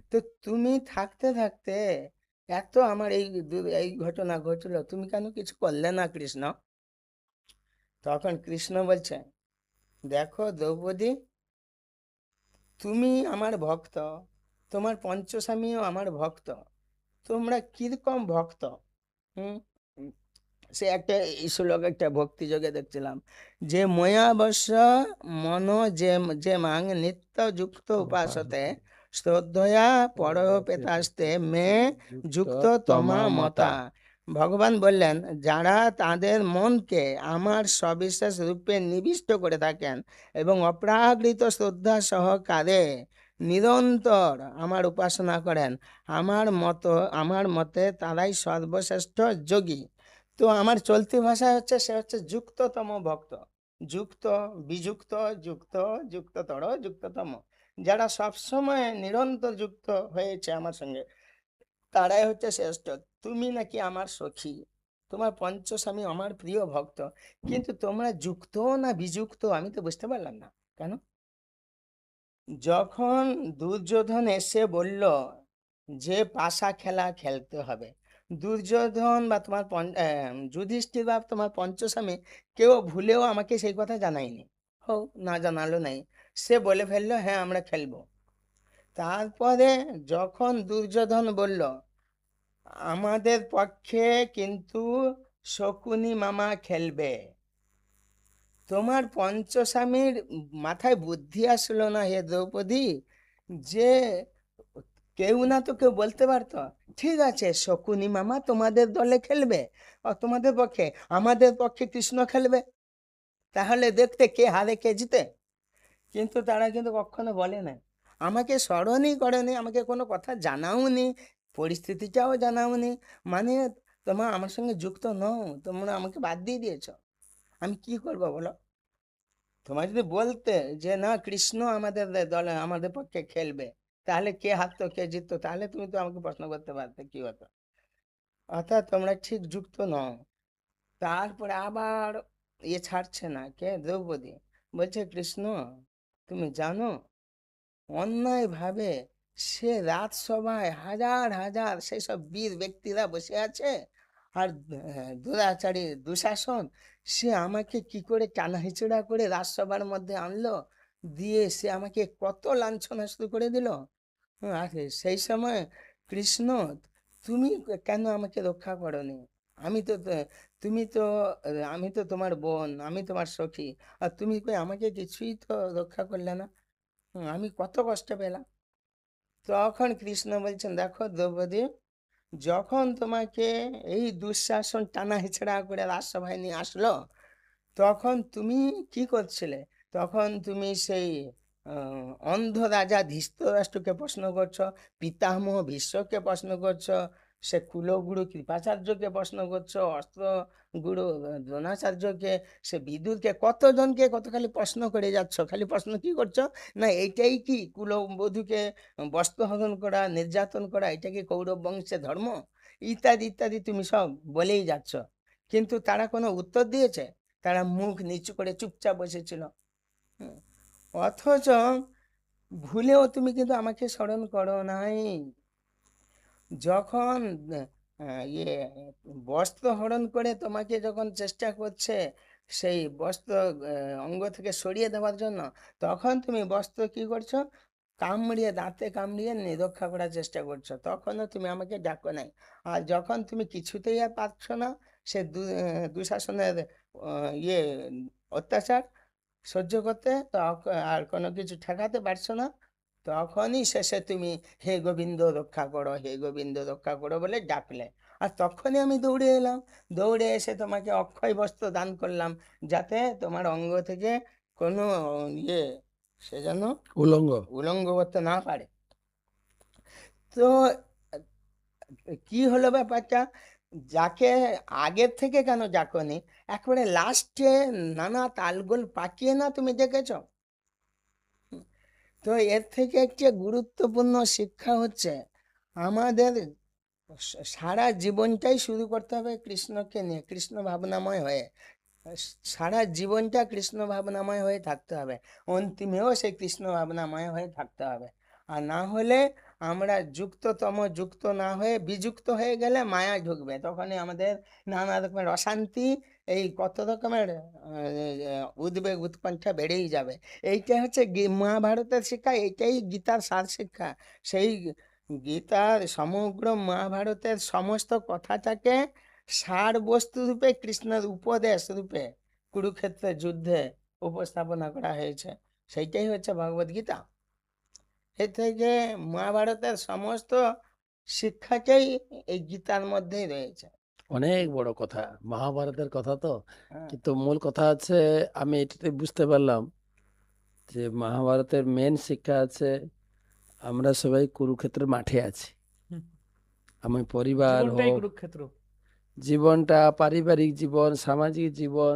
তো তুমি থাকতে থাকতে এত আমার এই ঘটনা ঘটলো, তুমি কেন কিছু করলে না কৃষ্ণ? তখন কৃষ্ণ বলছে, দেখো দ্রৌপদী, তুমি আমার ভক্ত, তোমার পঞ্চস্বামীও আমার ভক্ত, তোমরা কিরকম ভক্ত। হুম উম, সে একটা এই শ্লোক একটা ভক্তি যোগে দেখছিলাম, যে ময়াবশ্য মন যে যে মাং নিত্য যুক্ত উপাসতে শ্রদ্ধয়া পরপেতাস্তে মে যুক্ত তমা মতা। ভগবান বললেন, যারা তাদের মনকে আমার সবিশেষ রূপে নিবিষ্ট করে থাকেন এবং অপ্রাকৃত শ্রদ্ধা সহকারে নিরন্তর আমার উপাসনা করেন, আমার মতে তারাই সর্বশ্রেষ্ঠ যোগী। তো আমার চলতি ভাষা হচ্ছে সে হচ্ছে যুক্ততম ভক্ত। যুক্ত, বিযুক্ত, যুক্ত, যুক্ততর, যুক্ততম। যারা সবসময় নিরন্তর যুক্ত হয়েছে আমার সঙ্গে, তারাই হচ্ছে শ্রেষ্ঠ। তুমি নাকি আমার সখী, তোমার পঞ্চস্বামী আমার প্রিয় ভক্ত, কিন্তু তোমরা যুক্ত না বিযুক্ত আমি তো বুঝতে পারলাম না কেন? যখন দুর্যোধন এসে বলল যে পাশা খেলা খেলতে হবে, দুর্যোধন বা তোমার যুধিষ্ঠির বা তোমার পঞ্চস্বামী কেউ ভুলেও আমাকে সেই কথা জানায়নি, হোক না জানালো নাই, সে বলে ফেললো হ্যাঁ আমরা খেলবো। তারপরে যখন দুর্যোধন বলল আমাদের পক্ষে কিন্তু শকুনি মামা খেলবে, তোমার পঞ্চস্বামীর মাথায় বুদ্ধি আসলো না হে দ্রৌপদী, যে কেউ না তো কেউ বলতে পারতো ঠিক আছে শকুনি মামা তোমাদের দলে খেলবে তোমাদের পক্ষে, আমাদের পক্ষে কৃষ্ণ খেলবে, তাহলে দেখতে কে হারে কে জিতে। কিন্তু তারা কিন্তু কখনো বলে না, আমাকে স্মরণই করেনি, আমাকে কোনো কথা জানাওনি, পরিস্থিতিটাও জানাওনি। মানে তোমরা আমার সঙ্গে যুক্ত নও, তোমরা আমাকে বাদ দিয়ে দিয়েছ, আমি কি করবো বলো? তোমার যদি বলতে যে না কৃষ্ণ আমাদের দলে আমাদের পক্ষে খেলবে, তাহলে কে হারতো কে জিততো, তাহলে তুমি তো আমাকে প্রশ্ন করতে পারতে কি হতো। অর্থাৎ তোমরা ঠিক যুক্ত নও। তারপরে আবার ছাড়ছে না, কে দ্রৌপদী বলছে কৃষ্ণ তুমি জানো অন্যায়ভাবে সে রাজসভায় হাজার হাজার সেই সব বীর ব্যক্তিরা বসে আছে, আর দুরাচারী দুঃশাসন সে আমাকে কি করে টানাহিচড়া করে রাজসভার মধ্যে আনলো, দিয়ে সে আমাকে কত লাঞ্ছনা শুরু করে দিল। আর সেই সময় কৃষ্ণ তুমি কেন আমাকে রক্ষা করনি? আমি তো তুমি তো আমি তো তোমার বোন, আমি তোমার সখী, আর তুমি কই আমাকে কিছুই তো রক্ষা করলে না। আমি কত কষ্ট পেলাম। তখন কৃষ্ণ বলছেন দেখো দ্রৌপদী, যখন তোমাকে এই দুঃশাসন টানা হেঁচড়া করে রাজসভায় নিয়ে আসলো, তখন তুমি কি করছিলে? তখন তুমি সেই অন্ধ রাজা ধৃতরাষ্ট্রকে প্রশ্ন করছো, পিতামহ ভীষ্মকে প্রশ্ন করছো, সে কুলগুরু কৃপাচার্যকে প্রশ্ন করছো, অস্ত্র গুরু দ্রোণাচার্যকে, সে বিদুরকে, কতজনকে কত খালি প্রশ্ন করে যাচ্ছ, খালি প্রশ্ন কি করছো না এইটাই কি কুলবধূকে বস্ত্র হরণ করা, নির্যাতন করা, এটা কি কৌরব বংশের ধর্ম? ইত্যাদি ইত্যাদি তুমি সব বলেই যাচ্ছ, কিন্তু তারা কোনো উত্তর দিয়েছে? তারা মুখ নিচু করে চুপচাপ বসেছিল। হুম। অথচ ভুলেও তুমি কিন্তু আমাকে স্মরণ করো নাই। যখন বস্ত্র হরণ করে তোমাকে যখন চেষ্টা করছে সেই বস্ত্র অঙ্গ থেকে সরিয়ে দেওয়ার জন্য, তখন তুমি বস্ত্র কি করছো, কামড়িয়ে দাঁতে কামড়িয়ে রক্ষা করার চেষ্টা করছো, তখনও তুমি আমাকে ডাকো নাই। আর যখন তুমি কিছুতেই আর পারছো না সে দুঃশাসনের ইয়ে অত্যাচার সহ্য করতে, আর কোনো কিছু ঠেকাতে পারছো না, তখনই শেষে তুমি হে গোবিন্দ রক্ষা করো, হে গোবিন্দ রক্ষা করো বলে ডাকলে, আর তখনই আমি দৌড়ে এলাম, দৌড়ে এসে তোমাকে অক্ষয় বস্ত্র দান করলাম, যাতে তোমার অঙ্গ থেকে কোনো ইয়ে সে যেন উলঙ্গ। উলঙ্গ করতে না পারে। তো কি হলো ব্যাপারটা, যাকে আগের থেকে কেন ডাকনি, একেবারে লাস্টে নানা তালগোল পাকিয়ে না তুমি ডেকেছো। তো এর থেকে একটি গুরুত্বপূর্ণ শিক্ষা হচ্ছে আমাদের সারা জীবনটাই শুরু করতে হবে কৃষ্ণকে নিয়ে, কৃষ্ণ ভাবনাময় হয়ে, সারা জীবনটা কৃষ্ণ ভাবনাময় হয়ে থাকতে হবে, অন্তিমেও সেই কৃষ্ণ ভাবনাময় হয়ে থাকতে হবে। আর না হলে আমরা যুক্ত না হয়ে বিযুক্ত হয়ে গেলে মায়া ঢুকবে, তখনই আমাদের নানা রকমের অশান্তি, এই কত রকমের উদ্বেগ উৎকণ্ঠা বেড়েই যাবে। এইটাই হচ্ছে মহাভারতের শিক্ষা, এইটাই গীতার সার শিক্ষা। সেই গীতার সমগ্র মহাভারতের সমস্ত কথাটাকে সার বস্তু রূপে কৃষ্ণের উপদেশ রূপে কুরুক্ষেত্রের যুদ্ধে উপস্থাপনা করা হয়েছে, সেইটাই হচ্ছে ভগবদ গীতা। এর থেকে মহাভারতের সমস্ত শিক্ষাটাই এই গীতার মধ্যেই রয়েছে। অনেক বড় কথা, মহাভারতের কথা তো, হ্যাঁ, কিন্তু মূল কথা আছে আমি এটাতে বুঝতে পারলাম যে মহাভারতের মেন শিক্ষা আছে আমরা সবাই কুরুক্ষেত্রের মাঠে আছি। হুম। আমি পরিবার জীবনটাই হোক, কুরুক্ষেত্র। জীবনটা, পারিবারিক জীবন, সামাজিক জীবন,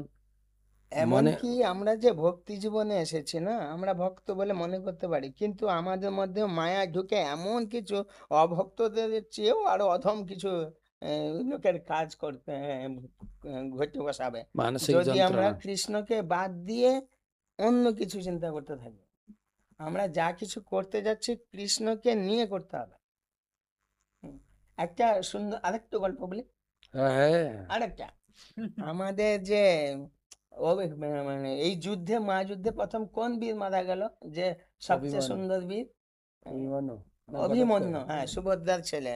মনে এমনকি আমরা যে ভক্তি জীবনে এসেছি না, আমরা ভক্ত বলে মনে করতে পারি, কিন্তু আমাদের মধ্যে মায়া ঢুকে এমন কিছু অভক্তদের চেয়েও আরো অধম কিছু লোকের কাজ করতে ঘটে বসাবে, মানসিক যদি আমরা যন্ত্রণা। কৃষ্ণকে বাদ দিয়ে অন্য কিছু চিন্তা করতে থাকি। আমরা যা কিছু করতে যাচ্ছি কৃষ্ণকে নিয়ে করতে হবে। হুম। একটা সুন্দর আরেকটা গল্প বলি, হ্যাঁ, আরেকটা আমাদের যে মানে এই যুদ্ধে, মহাযুদ্ধে প্রথম কোন বীর মারা গেল, যে সবচেয়ে অভিমন্যু। সুন্দর বীর? অভিমন্যু না অভিমন্যু, ঘটোৎকচ? হ্যাঁ, সুভদ্রার ছেলে।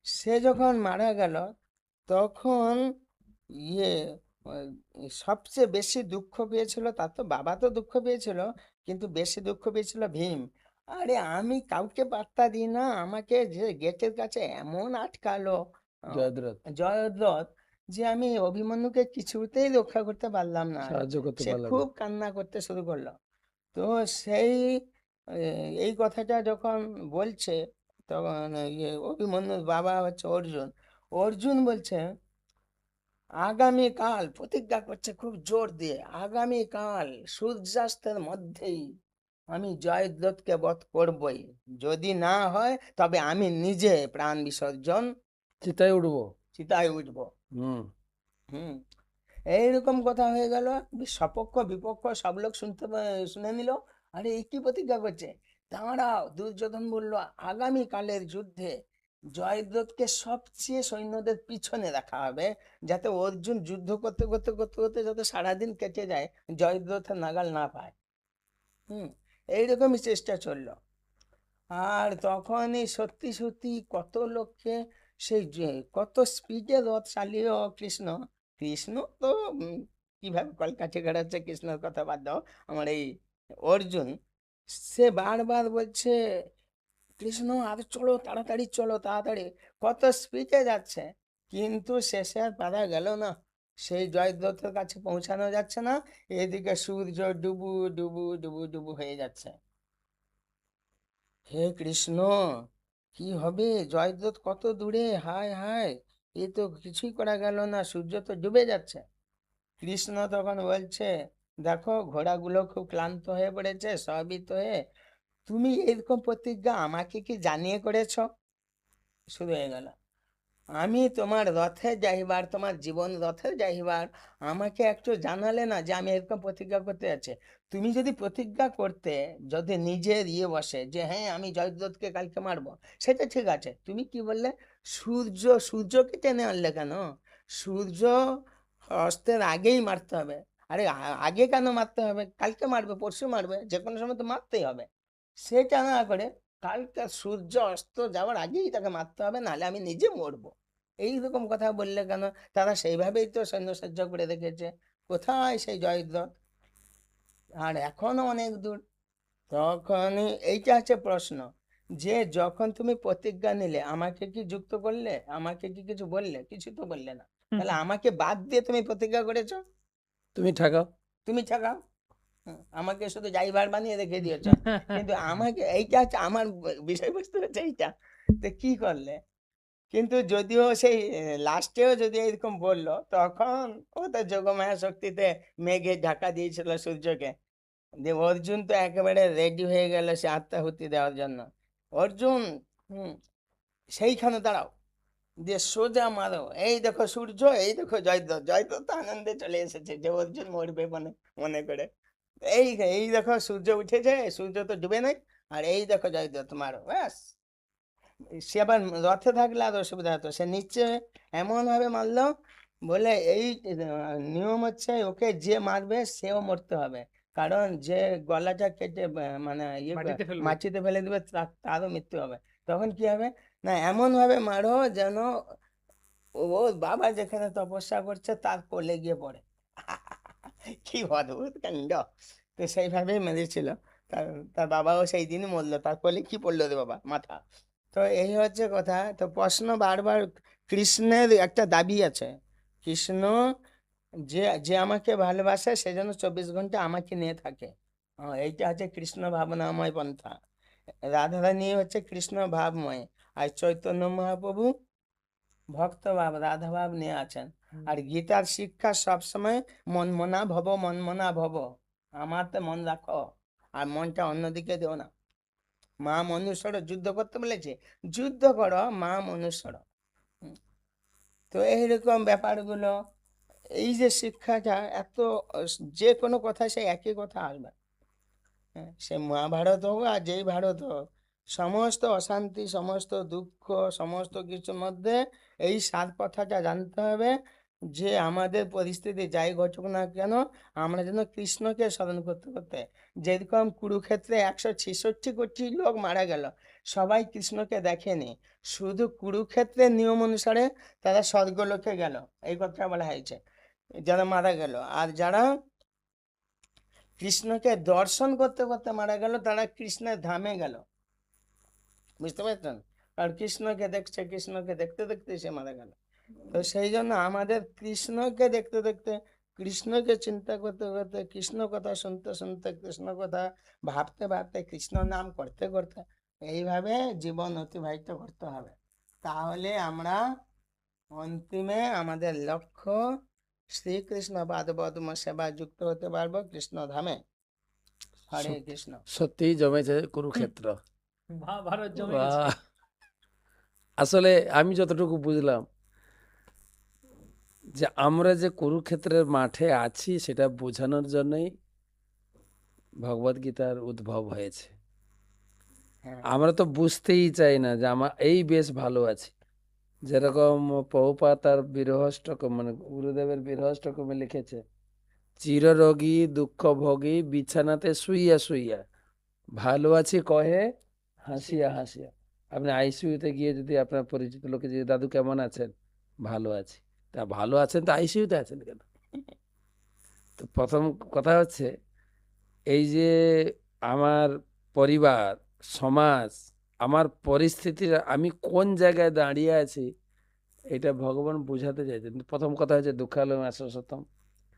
সে যখন মারা গেল তখন ইয়ে সবচেয়ে বেশি দুঃখ পেয়েছিল, তার তো বাবা তো দুঃখ পেয়েছিল, কিন্তু বেশি দুঃখ পেয়েছিল ভীম। আরে আমি কাউকে পাত্তা দিই না, আমাকে যে গেটের কাছে এমন আটকালো জয়দ্রথ জয়দ্রথ, যে আমি অভিমন্যুকে কিছুতেই রক্ষা করতে পারলাম না। সাহায্য করতে সে পারলাম না। খুব কান্না করতে শুরু করলো। তো সেই এই কথাটা যখন বলছে, তখন অভিমন্যুর বাবা হচ্ছে অর্জুন। অর্জুন বলছে আগামীকাল, প্রতিজ্ঞা করছে খুব জোর দিয়ে, আগামীকাল সূর্যাস্তের মধ্যেই আমি জয়দ্রথকে বধ করবই, যদি না হয় তবে আমি নিজে প্রাণ বিসর্জন চিতায় উঠবো। চিতায় উঠবো। হুম। হুম। এইরকম কথা হয়ে গেল, সপক্ষ বিপক্ষ সব লোক শুনে নিল। আরে এই কি প্রতিজ্ঞা করছে, দাঁড়াও, দুর্যোধন বলল আগামীকালের যুদ্ধে জয়দ্রথকে সবচেয়ে সৈন্যদের পিছনে রাখা হবে, যাতে অর্জুন যুদ্ধ করতে করতে করতে করতে যাতে সারাদিন কেটে যায়, জয়দ্রথের নাগাল না পায়। হুম। এইরকমই চেষ্টা চললো। আর তখনই সত্যি সত্যি কত লোককে সেই কত স্পিডে রথ চালিয়েও কৃষ্ণ, কৃষ্ণ তো কিভাবে কলকাঠি গাড়াচ্ছে, কৃষ্ণের কথা বাদ দাও, আমার এই অর্জুন, সে বারবার বলছে কৃষ্ণ আর চলো, তাড়াতাড়ি চলো, তাড়াতাড়ি, কত স্পিডে যাচ্ছে, কিন্তু শেষে আর পারা গেল না, সেই জয়দ্রথের কাছে পৌঁছানো যাচ্ছে না, এদিকে সূর্য ডুবু ডুবু ডুবু ডুবু হয়ে যাচ্ছে। হে কৃষ্ণ, কি হবে, জয়দ্রথ কত দূরে, হায় হায়, এ তো কিছুই করা গেল না, সূর্য তো ডুবে যাচ্ছে। কৃষ্ণ তখন বলছে দেখো ঘোড়াগুলো খুব ক্লান্ত হয়ে পড়েছে, সবই তো হয়ে, তুমি এরকম প্রতিজ্ঞা আমাকে কি জানিয়ে করেছো? শুরু হয়ে গেল, আমি তোমার রথে যাইবার, তোমার জীবন রথে যাইবার আমাকে একটু জানালে না যে আমি এরকম প্রতিজ্ঞা করতে যাচ্ছি? তুমি যদি প্রতিজ্ঞা করতে, যদি নিজের ইয়ে বসে যে হ্যাঁ আমি জয়দ্রথকে কালকে মারবো, সেটা ঠিক আছে, তুমি কি বললে সূর্য, সূর্যকে টেনে আনলে কেন? সূর্য অস্তের আগেই মারতে হবে। আরে আগে কেন মারতে হবে, কালকে মারবে, পরশু মারবে, যে কোনো সময় তো মারতেই হবে। সেটা না করে কালকে সূর্য অস্ত যাওয়ার আগেই তাকে মারতে হবে, নাহলে আমি নিজে মরবো। এইরকম কথা বললে কেন? তারা সেইভাবেই তো সৈন্যসাজ্য করে রেখেছে। কোথায় সেই জয়দ্রথ? আর এখনো অনেক দূর। তখনই এইটা হচ্ছে প্রশ্ন, যে যখন তুমি প্রতিজ্ঞা নিলে আমাকে কি যুক্ত করলে, আমাকে কি কিছু বললে? কিছু তো বললে না, তাহলে আমাকে বাদ দিয়ে তুমি প্রতিজ্ঞা করেছো, তুমি ঠেকাও। তুমি ঠেকাও। আমাকে শুধু ড্রাইভার বানিয়ে রেখে দিয়েছ, কিন্তু আমাকে, এইটা হচ্ছে আমার বিষয়বস্তু হচ্ছে এইটা, তো কি করলে? কিন্তু যদিও সেই লাস্টেও যদি এরকম বললো, তখন ও তো যোগমায়া শক্তিতে মেঘে ঢাকা দিয়েছিল সূর্যকে, যে অর্জুন তো একেবারে রেডি হয়ে গেল সে আত্মাহুতি দেওয়ার জন্য। অর্জুন, হুম, সেইখানে দাঁড়াও, দিয়ে সোজা মারো, এই দেখো সূর্য, এই দেখো জয়দ্রথ, জয়দ্রথ তো আনন্দে চলে এসেছে যে অর্জুন মরবে মনে মনে করে, এই এই দেখো সূর্য উঠেছে, সূর্য তো ডুবে নাই, আর এই দেখো জয়দ্রথ, মারো, ব্যাস। সে আবার রথে থাকলে আর অসুবিধা হতো, সে নিচে এমন ভাবে মারলো, বলে এই নিয়ম হচ্ছে ওকে যে মারবে সেও মরতে হবে, কারণ যে গলাটা কেটে মানে মাটিতে ফেলবে। মাটিতে ফেলে দেবে তারও মৃত্যু হবে। তখন কি হবে না, এমন ভাবে মারো যেন ওর বাবা যেখানে তপস্যা করছে তার কোলে গিয়ে পড়ে। কি অদ্ভুত কাণ্ড। তো সেইভাবেই মেরেছিল, তার তার বাবাও সেই দিনই মরলো, তার কোলে কি পড়লো রে বাবা, মাথা। তো এই হচ্ছে কথা। তো প্রশ্ন বারবার, কৃষ্ণের একটা দাবি আছে, কৃষ্ণ যে যে আমাকে ভালোবাসে সে যেন 24 ঘন্টা আমাকে নিয়ে থাকে। এইটা হচ্ছে কৃষ্ণ ভাবনাময় পন্থা। রাধারানী হচ্ছে কৃষ্ণ ভাবময়। আর চৈতন্য মহাপ্রভু ভক্তভাব রাধাভাব নিয়ে আছেন। হুম। আর গীতার শিক্ষা সবসময় মন মনা ভব, আমাতে মন রাখো, আর মনটা অন্যদিকে দিও না। মা মনুষ্যর যুদ্ধ করতে বলেছে, যুদ্ধ করো মা মনুষ্যর। তো এইরকম ব্যাপারগুলো, এই যে শিক্ষাটা এত, যে কোনো কথা সে একই কথা আসবে। হ্যাঁ, সে মহাভারত হোক আর যেই ভারত হোক, সমস্ত অশান্তি, সমস্ত দুঃখ, সমস্ত কিছুর মধ্যে এই সাত কথাটা জানতে হবে যে আমাদের পরিস্থিতি যাই ঘটুক না কেন, আমরা যেন কৃষ্ণকে স্মরণ করতে করতে, যেরকম কুরুক্ষেত্রে 166 কোটি লোক মারা গেল, সবাই কৃষ্ণকে দেখেনি, শুধু কুরুক্ষেত্রের নিয়ম অনুসারে তারা স্বর্গলোকে গেল, এই কথা বলা হয়েছে, যারা মারা গেল। আর যারা কৃষ্ণকে দর্শন করতে করতে মারা গেল, তারা কৃষ্ণের ধামে গেল। বুঝতে পারছেন? আর কৃষ্ণকে দেখছে, কৃষ্ণকে দেখতে দেখতে সে মারা গেল। তো সেই জন্য আমাদের কৃষ্ণকে দেখতে দেখতে, কৃষ্ণকে চিন্তা করতে করতে, কৃষ্ণ কথা শুনতে শুনতে, কৃষ্ণ কথা ভাবতে ভাবতে, কৃষ্ণ নাম করতে করতে, এইভাবে জীবন অতিবাহিত করতে হবে। তাহলে আমরা অন্তিমে আমাদের লক্ষ্য শ্রীকৃষ্ণ পাদপদ্ম সেবা যুক্ত হতে পারবো কৃষ্ণ ধামে। হরে কৃষ্ণ। সত্যিই জমেছে কুরুক্ষেত্র। মহাভারত জমে গেছে। বাহ! আসলে আমি যতটুকু বুঝলাম যে আমরা যে কুরুক্ষেত্রের মাঠে আছি সেটা বোঝানোর জন্যই ভগবদ গীতার উদ্ভব হয়েছে। হ্যাঁ, আমরা তো বুঝতেই চাই না যে এই বেশ ভালো আছি। যেরকম প্রভুপাদ তার বিরহাষ্টকম, মানে গুরুদেবের বিরহাষ্টকমে লিখেছে, চিররোগী দুঃখ ভোগী বিছানাতে শুইয়া শুইয়া ভালো আছি কহে হাসিয়া হাসিয়া। আপনি আইসিইউতে গিয়ে যদি আপনার পরিচিত লোকে যে দাদু কেমন আছেন, ভালো আছি, তা ভালো আছেন তো আইসিইউতে আছেন কেন? তো প্রথম কথা হচ্ছে এই যে আমার পরিবার, সমাজ, আমার পরিস্থিতির আমি কোন জায়গায় দাঁড়িয়ে আছি, এটা ভগবান বোঝাতে চাইছেন। প্রথম কথা হচ্ছে দুঃখালয় আশ্বাসতম,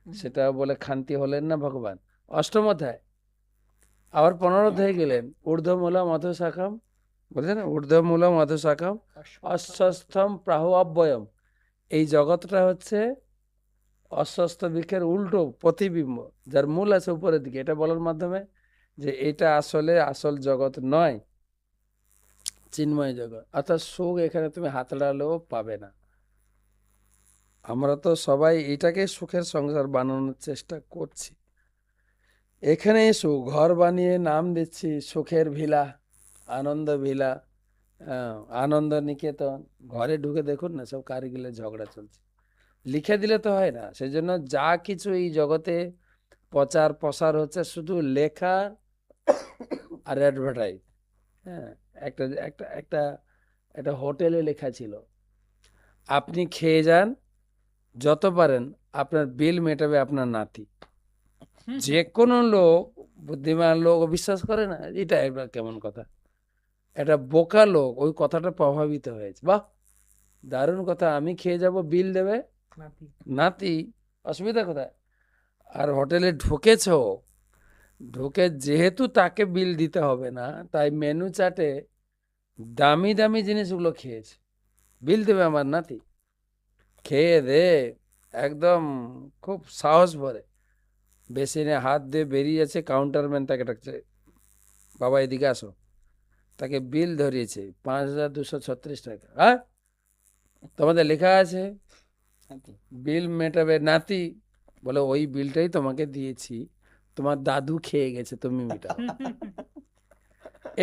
সেটা বলে খান্তি হলেন না ভগবান। অষ্টম অধ্যায় আবার 15 অধ্যায়ে গেলেন, ঊর্ধ্বমূলম অধঃশাখাম, বলছেন ঊর্ধ্বমূলম অধঃশাখাম অশ্বস্থম প্রাহু অব্যয়ম। এই জগৎটা হচ্ছে অস্বস্থ বৃক্ষের উল্টো প্রতিবিম্ব, যার মূল আছে উপরের দিকে। এটা বলার মাধ্যমে যে এটা আসলে আসল জগৎ নয়, চিন্ময় জগৎ। অর্থাৎ সুখ এখানে তুমি হাতড়ালেও পাবে না। আমরা তো সবাই এটাকে সুখের সংসার বানানোর চেষ্টা করছি। এখানে সুখ, ঘর বানিয়ে নাম দিচ্ছি সুখের ভিলা, আনন্দ ভিলা, আনন্দ নিকেতন। ঘরে ঢুকে দেখুন না, সব কারিগিলের ঝগড়া চলছে। লিখে দিলে তো হয় না। সেই জন্য যা কিছু এই জগতে প্রচার প্রসার হচ্ছে শুধু লেখা আর অ্যাডভার্টাইজ। হ্যাঁ, একটা একটা একটা একটা হোটেলে লেখা ছিল, আপনি খেয়ে যান যত পারেন, আপনার বিল মেটাবে আপনার নাতি। যে কোনো লোক, বুদ্ধিমান লোক বিশ্বাস করে না। এটা একবার কেমন কথা, একটা বোকা লোক ওই কথাটা প্রভাবিত হয়েছে। বাহ, দারুণ কথা, আমি খেয়ে যাব, বিল দেবে নাতি। নাতি, অসুবিধা কোথায়? আর হোটেলে ঢুকেছো, ঢুকে যেহেতু তাকে বিল দিতে হবে না, তাই মেনু চার্টে দামি দামি জিনিসগুলো খেয়েছে, বিল দেবে আমার নাতি। খেয়ে দে একদম খুব সাহস ভরে বেসিনে হাত দিয়ে বেরিয়ে যাচ্ছে, কাউন্টারম্যান তাকে ডাকছে, বাবা এদিকে আসো। তাকে বিল ধরিয়েছে 5,236 টাকা। হ্যাঁ, তোমাদের লেখা আছে বিল মেটাবে নাতি। বলে ওই বিলটাই তোমাকে দিয়েছি, তোমার দাদু খেয়ে গেছে, তুমি মেটাও।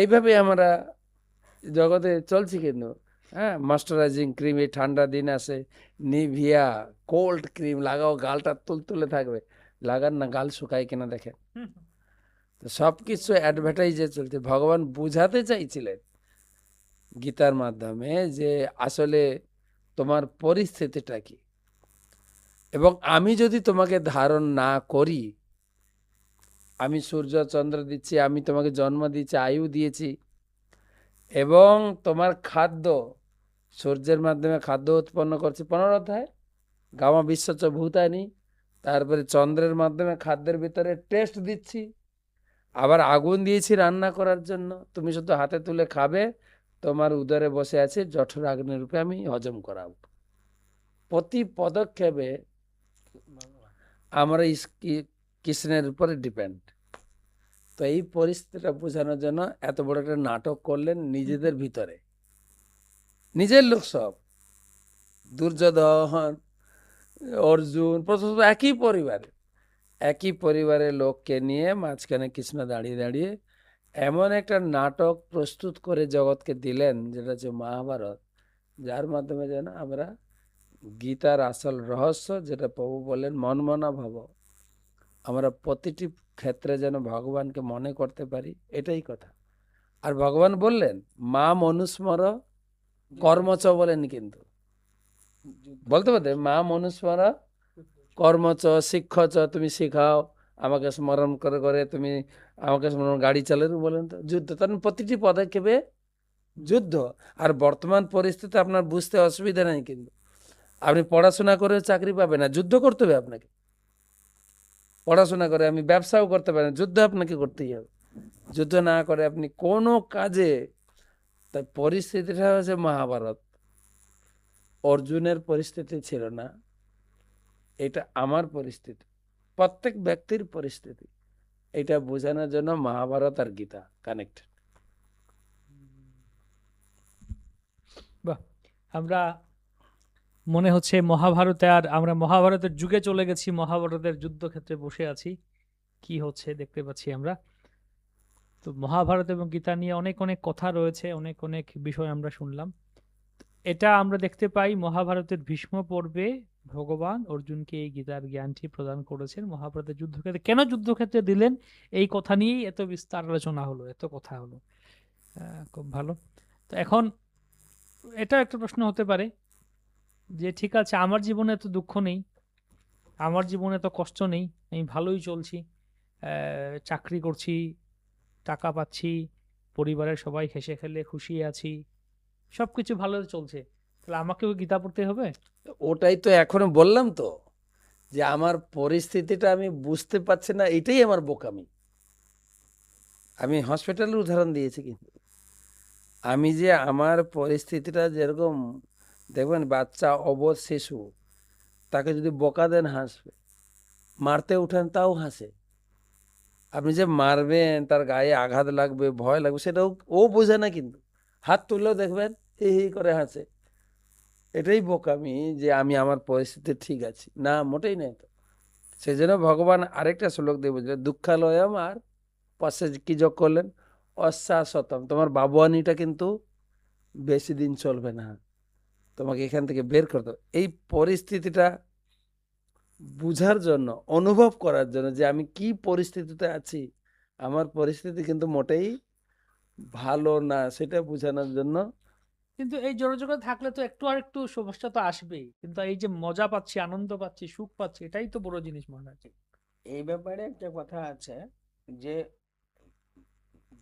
এইভাবে আমরা জগতে চলছি। কিন্তু হ্যাঁ, ময়েশ্চারাইজিং ক্রিম, এই ঠান্ডার দিন আসে, নিভিয়া কোল্ড ক্রিম লাগাও, গালটা তুলতুলে থাকবে। লাগান না, গাল শুকায় কিনা দেখেন। তো সব কিছু অ্যাডভার্টাইজে চলছে। ভগবান বুঝাতে চাইছিলেন গীতার মাধ্যমে যে আসলে তোমার পরিস্থিতিটা কি, এবং আমি যদি তোমাকে ধারণ না করি, আমি সূর্য চন্দ্র দিচ্ছি, আমি তোমাকে জন্ম দিচ্ছি, আয়ু দিয়েছি, এবং তোমার খাদ্য, সূর্যের মাধ্যমে খাদ্য উৎপন্ন করছি 15 অধ্যায়, গামা বিশ্বচ ভূতানি। তারপরে চন্দ্রের মাধ্যমে খাদ্যের ভিতরে টেস্ট দিচ্ছি, আবার আগুন দিয়েছি রান্না করার জন্য, তুমি শুধু হাতে তুলে খাবে, তোমার উদরে বসে আছে জঠর আগ্নি রূপে আমি হজম করাবো। প্রতি পদক্ষেপে আমরা কৃষ্ণের উপরে ডিপেন্ড। তো এই পরিস্থিতিটা বোঝানোর জন্য এত বড় একটা নাটক করলেন নিজেদের ভিতরে, নিজের লোক সব, দুর্যোধন, অর্জুন, প্রথম একই পরিবারের লোককে নিয়ে মাঝখানে কৃষ্ণ দাঁড়িয়ে দাঁড়িয়ে এমন একটা নাটক প্রস্তুত করে জগৎকে দিলেন, যেটা হচ্ছে মহাভারত, যার মাধ্যমে যেন আমরা গীতার আসল রহস্য, যেটা প্রভু বললেন মন মনা ভাব, আমরা প্রতিটি ক্ষেত্রে যেন ভগবানকে মনে করতে পারি, এটাই কথা। আর ভগবান বললেন মা মনুস্মর কর্মচ বলেন, কিন্তু বলতে পারতে মা মনুস্মর কর্মচ শিক্ষচ, তুমি শিখাও, আমাকে স্মরণ করে করে তুমি আমাকে স্মরণ, গাড়ি চালানো বলেন তো যুদ্ধ, তার মানে প্রতিটি পদক্ষেপে যুদ্ধ। আর বর্তমান পরিস্থিতি আপনার বুঝতে অসুবিধা নেই, কিন্তু আপনি পড়াশোনা করে চাকরি পাবেন না, যুদ্ধ করতে হবে আপনাকে। পড়াশোনা করে আমি ব্যবসাও করতে পারেন, যুদ্ধ আপনাকে করতেই হবে। যুদ্ধ না করে আপনি কোনো কাজে, তাই পরিস্থিতিটা হচ্ছে মহাভারত। অর্জুনের পরিস্থিতি ছিল না, এটা আমার পরিস্থিতি, প্রত্যেক ব্যক্তির পরিস্থিতি। এটা বোঝানোর জন্য মহাভারত আর গীতা কানেক্টেড। বাহ, আমরা মনে হচ্ছে মহাভারতে, আর আমরা মহাভারতের যুগে চলে গেছি, মহাভারতের যুদ্ধক্ষেত্রে বসে আছি, কি হচ্ছে দেখতে পাচ্ছি আমরা। তো মহাভারত এবং গীতা নিয়ে অনেক অনেক কথা রয়েছে, অনেক অনেক বিষয় আমরা শুনলাম। এটা আমরা দেখতে পাই মহাভারতের ভীষ্ম পর্বে ভগবান অর্জুনকে এই গীতার জ্ঞানটি প্রদান করেছেন। মহাভারতের যুদ্ধক্ষেত্রে কেন যুদ্ধক্ষেত্রে দিলেন, এই কথা নিয়েই এত বিস্তার আলোচনা হলো, এত কথা হলো। খুব ভালো। তো এখন এটা একটা প্রশ্ন হতে পারে যে ঠিক আছে, আমার জীবনে এত দুঃখ নেই, আমার জীবনে তো কষ্ট নেই, আমি ভালোই চলছি, চাকরি করছি, টাকা পাচ্ছি, পরিবারের সবাই হেসে খেলে খুশি আছি, সবকিছু ভালো চলছে, তাহলে আমাকেও গীতা পড়তে হবে? ওটাই তো এখনো বললাম তো, যে আমার পরিস্থিতিটা আমি বুঝতে পারছি না, এটাই আমার বোকামি। আমি হসপিটালের উদাহরণ দিয়েছি, কিন্তু আমি যে আমার পরিস্থিতিটা যেরকম, দেখবেন বাচ্চা অবোধ শিশু, তাকে যদি বকা দেন হাসবে, মারতে উঠান তাও হাসে। আপনি যে মারবেন, তার গায়ে আঘাত লাগবে, ভয় লাগবে, সেটাও ও বোঝে না, কিন্তু হাত তুললেও দেখবেন হি হি করে হাসে। এটাই বোকামি যে আমি আমার পরিস্থিতি ঠিক আছি, না, মোটেই নয় তো। সেই জন্য ভগবান আরেকটা শ্লোক দিয়ে বুঝলেন, দুঃখালয়ম, আর পাশে কি যোগ করলেন, অশ্বাশ্বতম, তোমার বাবুয়ানিটা কিন্তু বেশি দিন চলবে না, তোমাকে এখান থেকে বের করতে হবে। এই পরিস্থিতিটা বুঝার জন্য, অনুভব করার জন্য যে আমি কি পরিস্থিতিতে আছি, আমার পরিস্থিতি কিন্তু মোটেই ভালো না, সেটা বোঝানোর জন্য। কিন্তু এই জড়জগতে থাকলে তো একটু আর একটু সমস্যা তো আসবেই, কিন্তু এই যে মজা পাচ্ছি, আনন্দ পাচ্ছি, সুখ পাচ্ছি, এটাই তো বড় জিনিস মনে হয়। এই ব্যাপারে একটা কথা আছে যে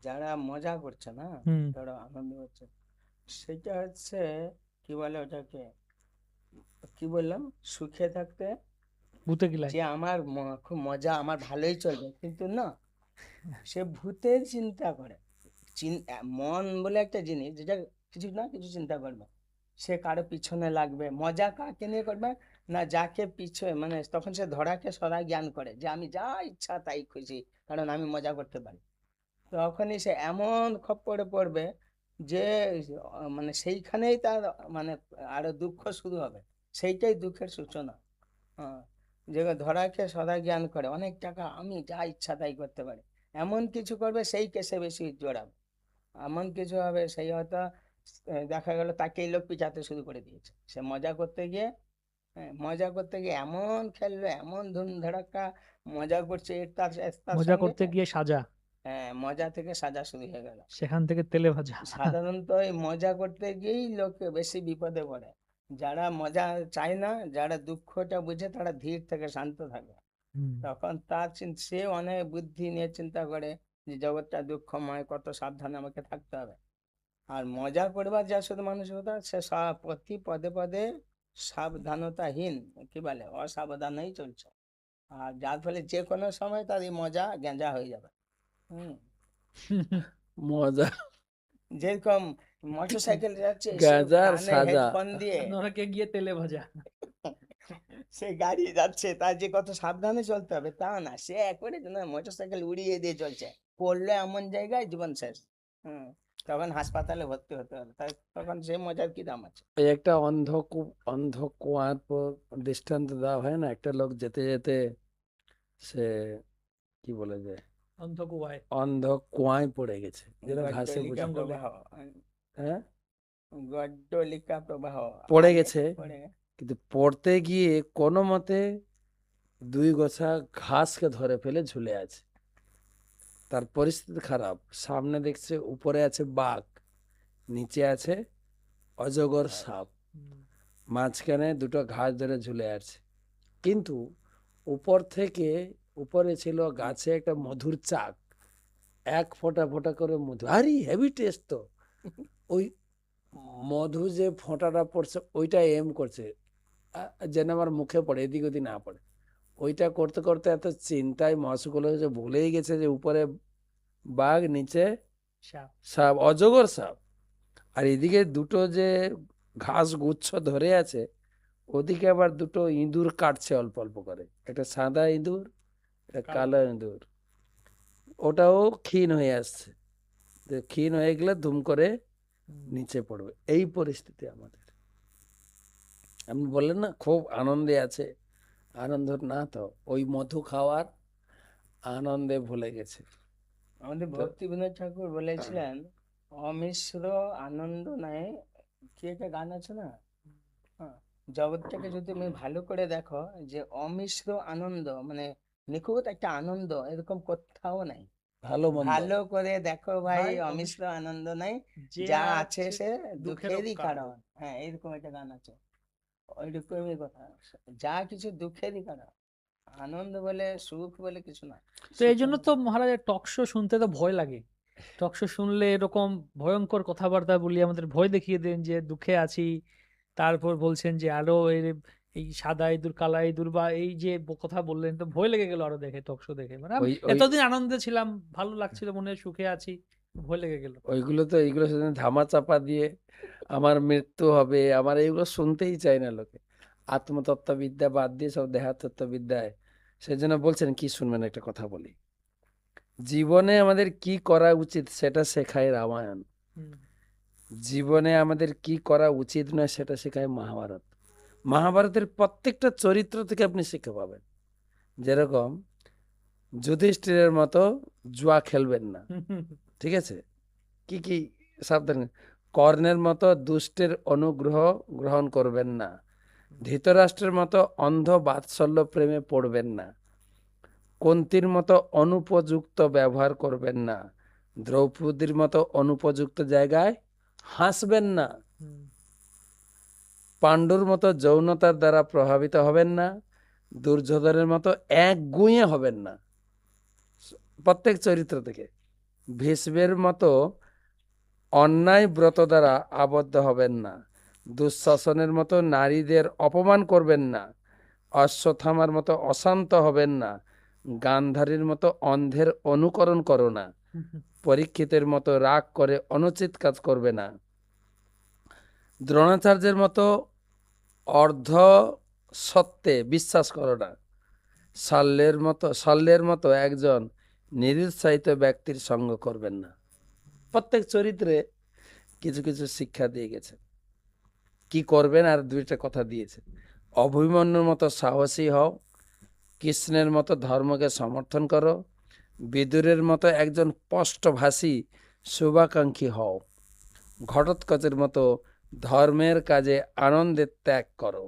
যারা মজা করছে না, হুম। যারা আনন্দ হচ্ছে, সেটা হচ্ছে কি বলে ওটাকে, কি বললাম, সুখে থাকতে, ভূতে গিলাই। যে আমার খুব মজা, আমার ভালোই চলবে, কিন্তু না, সে ভূতের চিন্তা করে। মন বলে একটা জিনিস, যেটা কিছু না কিছু চিন্তা করবে, সে কারো পিছনে লাগবে। মজা কাকে নিয়ে করবে না, যাকে পিছনে, মানে তখন সে ধরাকে সদা জ্ঞান করে যে আমি যা ইচ্ছা তাই খুশি, কারণ আমি মজা করতে পারি। তখনই সে এমন খপ্পরে পড়বে যে মানে সেইখানেই তার মানে আরো দুঃখ শুরু হবে। সেইটাই দুঃখের সূচনা। হ্যাঁ, যে ধরাকে সদা জ্ঞান করে, অনেক টাকা, আমি যা ইচ্ছা তাই করতে পারি, এমন কিছু করবে, সেই কেসে বেশি জড়াবে। এমন কিছু হবে, সেই হয়তো দেখা গেল তাকেই লোক পিছাতে শুরু করে দিয়েছে, সে মজা করতে গিয়ে, হ্যাঁ, মজা করতে গিয়ে এমন খেললো, এমন ধুম ধাড়াক্কা মজা করছে এর তার তার মজা সঙ্গে, করতে গিয়ে সাজা, হ্যাঁ, মজা থেকে সাজা শুরু হয়ে গেল। সেখান থেকে তেলে ভাজা। সাধারণত এই মজা করতে গিয়েই লোক বেশি বিপদে পড়ে। যারা মজা চায় না, যারা দুঃখটা বুঝে, তারা ধীর থেকে শান্ত থাকে। হুম। তখন তার সে অনেক বুদ্ধি নিয়ে চিন্তা করে যে জগৎটা দুঃখময়, কত সাবধানে আমাকে থাকতে হবে। আর মজা করবার যা শুধু মানসিকতা, সে প্রতি পদে পদে সাবধানতাহীন, কি বলে, অসাবধানেই চলছে। আর যার ফলে যে কোনো সময় তার এই মজা গেঁজা হয়ে যাবে। হম, মজা যেরকম মোটর সাইকেল যাচ্ছে, সে গাঁজার কানে সাজা। হেডফোন দিয়ে, নরকে গিয়ে তেলে ভাজা। সে গাড়ি যাচ্ছে, তার যে কত সাবধানে চলতে হবে তা না, সে একবারে না মোটর সাইকেল উড়িয়ে দিয়ে চলছে, পড়লো এমন জায়গায় জীবন শেষ। হুম। তখন হাসপাতালে ভর্তি হতে হলো, তখন সে মজার কি দাম আছে? এই একটা অন্ধ কুয়ার দৃষ্টান্ত দেওয়া হয় না, একটা লোক যেতে যেতে সে কি বলে যে অন্ধকুয়ায়। অন্ধ কুয়ায় পড়ে গেছে, যেটা ঘাসে গড্ডলিকা বুঝে প্রবাহ, হ্যাঁ গড্ডলিকা প্রবাহ পড়ে আগে গেছে, পড়ে গেছে। কিন্তু পড়তে গিয়ে কোনো মতে 2 গোছা ঘাসকে ধরে ফেলে ঝুলে আছে। তার পরিস্থিতি খারাপ, সামনে দেখছে উপরে আছে বাঘ, নিচে আছে অজগর সাপ, হুম, মাঝখানে দুটো ঘাস ধরে ঝুলে আছে। কিন্তু উপর থেকে, উপরে ছিল গাছে একটা মধুর চাক, এক ফোঁটা ফোঁটা করে মধু, আরে হেভি টেস্ট তো। ওই মধু যে ফোঁটাটা পড়ছে ওইটা এম করছে, যেন আমার মুখে পড়ে, এদিক ওদিক না পড়ে। ওইটা করতে করতে এত চিন্তায় মহাশগুলো যে ভুলেই গেছে যে উপরে বাঘ, নিচে সাপ। সাপ, অজগর সাপ। আর এদিকে দুটো যে ঘাস গুচ্ছ ধরে আছে, ওদিকে আবার দুটো ইঁদুর কাটছে অল্প অল্প করে, একটা সাদা ইঁদুর, একটা কালো ইঁদুর। ওটাও ক্ষীণ হয়ে আসছে, যে ক্ষীণ হয়ে গেলে ধুম করে হুম, নিচে পড়বে। এই পরিস্থিতি আমাদের। আপনি বললেন না খুব আনন্দে আছে, আনন্দ না তো, ওই মধু খাওয়ার আনন্দে ভুলে গেছে। আমাদের তো ভক্তি বিনোদ ঠাকুর বলেছিলেন, অমিশ্র আনন্দ নাই, কি একটা গান আছে না? হ্যাঁ, জগৎটাকে যদি তুমি ভালো করে দেখো, যে অমিশ্র আনন্দ মানে নিখুঁত একটা আনন্দ এরকম কোথাও নাই। ভালো মন্দ ভালো করে দেখো ভাই, ভাই অমিশ্র আনন্দ নাই, যে যা আছে আছে সে দুঃখেরও দুঃখেরই কারণ। কারণ। হ্যাঁ, এরকম একটা গান আছে, ওইরকমই কথা। যা কিছু দুঃখেরই কারণ, আনন্দ বলে সুখ বলে কিছু না। তো এই জন্য তো মহারাজের টক শো শুনতে তো ভয় লাগে। টক শো শুনলে এরকম ভয়ঙ্কর কথাবার্তা বলি, আমাদের ভয় দেখিয়ে দেন যে দুঃখে আছি, তারপর বলছেন যে আরো এই সাদা ইঁদুর কালা ইঁদুর বা এই যে কথা বললেন, তো ভয় লেগে গেল আরো দেখে, টক শো দেখে। মানে ওই ওই এতদিন আনন্দে ছিলাম, ভালো লাগছিল, মনে হয় সুখে আছি, ভয় লেগে গেল। ওইগুলো তো, এইগুলো সেদিন ধামা চাপা দিয়ে আমার মৃত্যু হবে, আমার এইগুলো শুনতেই চায় না লোকে। আত্মতত্ত্ববিদ্যা বাদ দিয়ে সব দেহাতত্ত্ববিদ্যায়, সেজন্য বলছেন কি শুনবেন, একটা কথা বলি। জীবনে আমাদের কি করা উচিত সেটা শেখায় রামায়ণ, হুম, জীবনে আমাদের কি করা উচিত নয় সেটা শেখায় মহাভারত। মহাভারতের প্রত্যেকটা চরিত্র থেকে আপনি শিক্ষা পাবেন। যেরকম যুধিষ্ঠিরের মতো জুয়া খেলবেন না, ঠিক আছে, কি কি সাবধান, কর্ণের মতো দুষ্টের অনুগ্রহ গ্রহণ করবেন না, ধৃতরাষ্ট্রের মতো অন্ধ বাৎসল্য প্রেমে পড়বেন না, কুন্তির মতো অনুপযুক্ত ব্যবহার করবেন না, দ্রৌপদীর মতো অনুপযুক্ত জায়গায় হাসবেন না, হুম, পাণ্ডুর মতো যৌনতার দ্বারা প্রভাবিত হবেন না, দুর্যোধনের মতো একগুঁয়ে হবেন না, প্রত্যেক চরিত্র থেকে। ভীষ্মের মতো অন্যায় ব্রত দ্বারা আবদ্ধ হবেন না, দুঃশাসনের মতো নারীদের অপমান করবেন না, অশ্বত্থামার মতো অশান্ত হবেন না, গান্ধারীর মতো অন্ধের অনুকরণ করো না, পরীক্ষিতের মতো রাগ করে অনুচিত কাজ করবে না, দ্রোণাচার্যের মতো অর্ধ সত্যে বিশ্বাস করো না, শল্যের মতো একজন নিরুৎসাহিত ব্যক্তির সঙ্গ করবেন না। প্রত্যেক চরিত্রে কিছু কিছু শিক্ষা দিয়ে গেছে, কি করবেন, আর দুইটা কথা দিয়েছে। অভিমন্যুর মতো সাহসী হও, কৃষ্ণের মতো ধর্মকে সমর্থন করো, বিদুরের মতো একজন স্পষ্টভাষী শুভাকাঙ্ক্ষী হও, ঘটোৎকচের মতো ধর্মের কাজে আনন্দের ত্যাগ করো,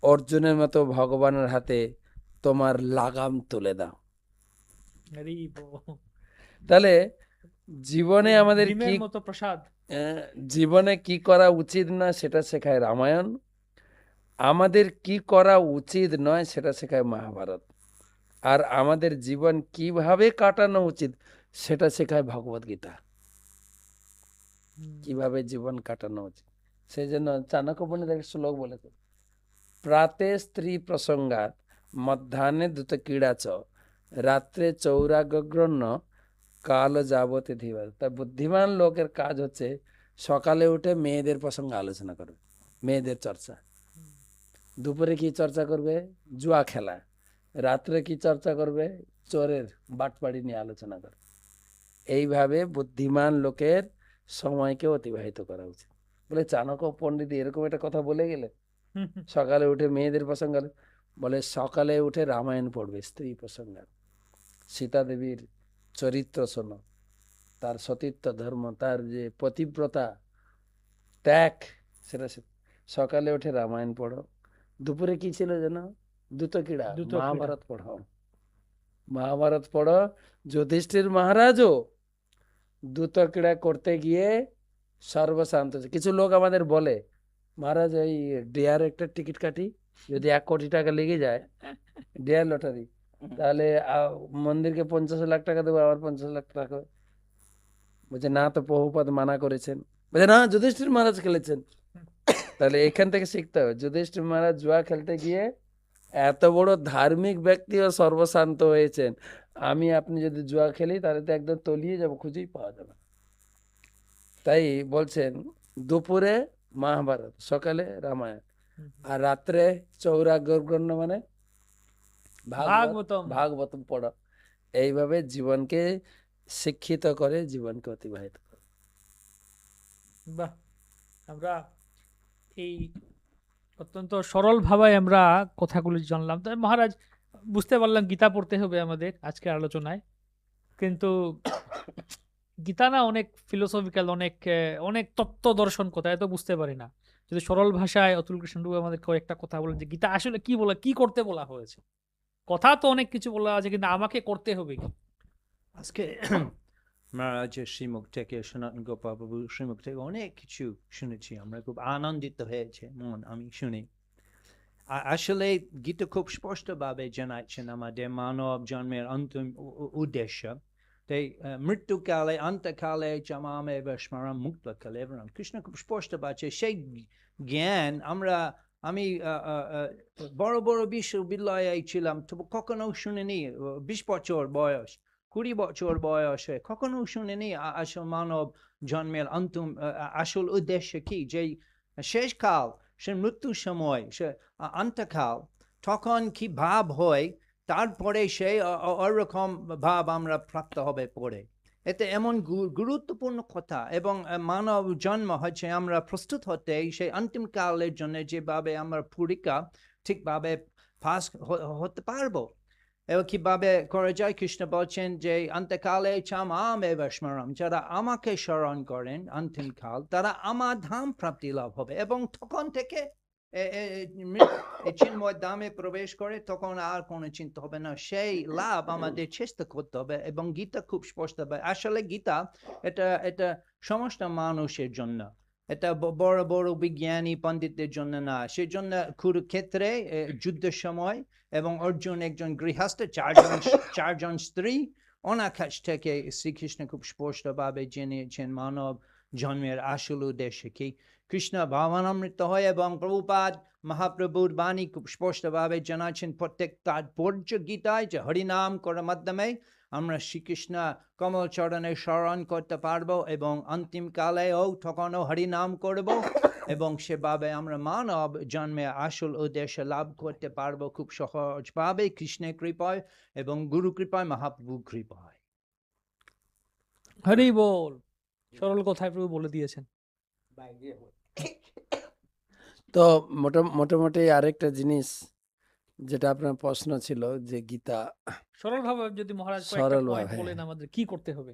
অর্জুনের মতো ভগবানের হাতে তোমার লাগাম তুলে দাও। আরে বাবা, তাহলে জীবনে আমাদের কি, ডিমের মতো প্রসাদ। জীবনে কি করা উচিত না সেটা শেখায় রামায়ণ, আমাদের কি করা উচিত নয় সেটা শেখায় মহাভারত, আর আমাদের জীবন কিভাবে কাটানো উচিত সেটা শেখায় ভগবদ গীতা। হুম, কিভাবে জীবন কাটানো উচিত, সেই জন্য চাণক্য পণ্ডিত একটা শ্লোক বলেছে, প্রাতে স্ত্রী প্রসঙ্গাত, মধ্যাহ্নে দ্যুত ক্রীড়া চ, রাত্রে চৌরাগ্রণ্য, কাল যাবতে ধীবা। তার বুদ্ধিমান লোকের কাজ হচ্ছে সকালে উঠে মেয়েদের প্রসঙ্গে আলোচনা করবে, মেয়েদের চর্চা, দুপুরে কি চর্চা করবে? জুয়া খেলা। রাত্রে কি চর্চা করবে? চোরের বাটপাড়ি নিয়ে আলোচনা করবে। এইভাবে বুদ্ধিমান লোকের সময়কে অতিবাহিত করা উচিত। বলে চাণক্য পণ্ডিত এরকম একটা কথা বলে গেলে, সকালে উঠে মেয়েদের প্রসঙ্গ বলে সকালে উঠে রামায়ণ পড়বে, স্ত্রী প্রসঙ্গ, সীতা দেবীর চরিত্র শোনো, তার সতীত্ব ধর্ম, তার যে পতিব্রতা ত্যাগ, সেটা সকালে উঠে রামায়ণ পড়ো। দুপুরে কি ছিল যেন? দ্রুত ক্রীড়া, দ্রুত ক্রীড়া। মহাভারত পড়ো। মহাভারত পড়ো। যুধিষ্ঠির মহারাজও দ্রুত ক্রীড়া করতে গিয়ে সর্বশান্ত। কিছু লোক আমাদের বলে, মহারাজ এই ডেয়ার একটা টিকিট কাটি, যদি 1 কোটি টাকা লেগে যায়, ডেয়ার লটারি, তাহলে মন্দিরকে 50 লাখ টাকা দেবো, আবার 50 লাখ টাকা। বলছে না, তো প্রভুপাদ মানা করেছেন। বলছে না, যুধিষ্ঠির মহারাজ খেলেছেন। তাহলে এখান থেকে শিখতে হবে, যুধিষ্ঠির মহারাজ জুয়া খেলতে গিয়ে এত বড় ধার্মিক ব্যক্তিও সর্বশান্ত হয়েছেন। আপনি যদি জুয়া খেলি তাহলে তো একদম তলিয়ে যাবো, খুঁজেই পাওয়া যাবে। তাই বলছেন দুপুরে মহাভারত, সকালে রামায়ণ, আর রাত্রে চৌরাগ্রহণ মানে ভাগবতম। ভাগবতম পড়া। এইভাবে জীবনকে শিক্ষিত করে, জীবনকে অতিবাহিত করে। বাহ, আমরা এই অত্যন্ত সরল ভাবে আমরা কথাগুলো জানলাম। তাই মহারাজ, বুঝতে পারলাম গীতা পড়তে হবে আমাদের আজকের আলোচনায়, কিন্তু গীতা না অনেক ফিলোসফিক্যাল, অনেক তত্ত্ব দর্শন কথা, এত বুঝতে পারি না। যদি সরল ভাষায় অতুল কৃষ্ণ আমাদের কয়েকটা কথা বলেন যে গীতা আসলে কি বলা, কি করতে বলা হয়েছে। কথা তো অনেক কিছু বলা আছে, কিন্তু আমাকে করতে হবে কি? আজকে মহারাজের শ্রীমুখ থেকে, সনাতন গোপাল বাবু শ্রীমুখ থেকে অনেক কিছু শুনেছি, আমরা খুব আনন্দিত হয়েছে মন, আমি শুনি। আসলে গীতা খুব স্পষ্টভাবে জানাচ্ছেন আমাদের মানব জন্মের অন্তিম উদ্দেশ্য। তাই মৃত্যুকালে, অন্তকালে চামামেব স্মরণ মুক্ত কালেবরম, কৃষ্ণ খুব স্পষ্ট পাচ্ছে সেই জ্ঞান। আমি বড় বড় বিশ্ববিদ্যালয়ে ছিলাম, তবু কখনো শুনিনি 20 বছর বয়স, 20 বছর বয়সে কখনো শুনিনি আসল মানব জন্মের অন্তিম আসল উদ্দেশ্য কি, যে শেষকাল, সে মৃত্যুর সময়, সে অন্তকাল, তখন কি ভাব হয়, তারপরে সেই ওরকম ভাব আমরা প্রাপ্ত হবে পরে। এতে এমন গুরুত্বপূর্ণ কথা। এবং মানব জন্ম হচ্ছে আমরা প্রস্তুত হতে সেই অন্তিমকালের জন্য, যেভাবে আমরা পরীক্ষা ঠিকভাবে পাস হতে পারবো। এবং কিভাবে করা যায়, কৃষ্ণ বলছেন যে অন্তকালে চামামেব স্মরণ, যারা আমাকে স্মরণ করেন অন্তিমকাল, তারা আমার ধাম প্রাপ্তি লাভ হবে। এবং তখন থেকে চিন্ময় ধামে প্রবেশ করে, তখন আর কোনো চিন্তা হবে না। সেই লাভ আমাদের চেষ্টা করতে হবে। এবং গীতা খুব স্পষ্ট হবে, আসলে গীতা এটা সমস্ত মানুষের জন্য, এটা বড় বড় বিজ্ঞানী পণ্ডিতদের জন্য না। সেই জন্য কুরুক্ষেত্রে যুদ্ধের সময়, এবং অর্জুন একজন গৃহস্থ, চারজন স্ত্রী, ওনার কাছ থেকে শ্রীকৃষ্ণ খুব স্পষ্টভাবে জেনেছেন মানব জন্মের আসল উদ্দেশ্য কি। কৃষ্ণ ভাবনামৃত হয়, এবং প্রভুপাদ মহাপ্রভুর বাণী খুব স্পষ্টভাবে জানাচ্ছেন প্রত্যেক তাৎপর্য গীতায়, যে হরিনাম করার মাধ্যমে আমরা শ্রীকৃষ্ণ কমল চরণে স্মরণ করতে পারবো, এবং অন্তিমকালেও তখনও হরিনাম করব, এবং সেভাবে আমরা মানব জন্মে আসল উদ্দেশ্য লাভ করতে পারবো খুব সহজভাবে, কৃষ্ণের কৃপায় এবং গুরু কৃপায়, মহাপ্রভু কৃপায়। হরি বল। সরল কথায় প্রভু বলে দিয়েছেন। তো মোটামুটি আরেকটা জিনিস, যেটা আপনার প্রশ্ন ছিল, যে গীতা সরল ভাবে যদি মহারাজ কয়েকটা সরল পয়েন্ট ভাবে, বলেন আমাদের কি করতে হবে।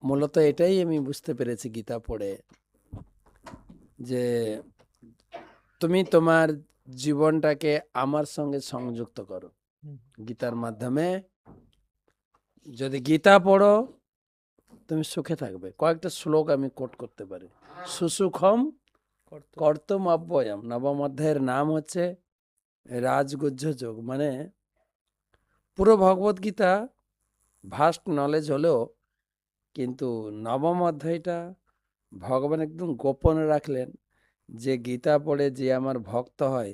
মূলত এটাই আমি বুঝতে পেরেছি গীতা পড়ে, যে তুমি তোমার জীবনটাকে আমার সঙ্গে সংযুক্ত করো গীতার মাধ্যমে। যদি গীতা পড়ো, তুমি সুখে থাকবে। কয়েকটা শ্লোক আমি কোট করতে পারি। সুসুখম কর্তম অব্যয়ম, নবম অধ্যায়ের নাম হচ্ছে রাজগুহ্য যোগ। মানে পুরো ভগবত গীতা ভাস্ট নলেজ হলেও, কিন্তু নবম অধ্যায়টা ভগবান একদম গোপনে রাখলেন, যে গীতা পড়ে যে আমার ভক্ত হয়,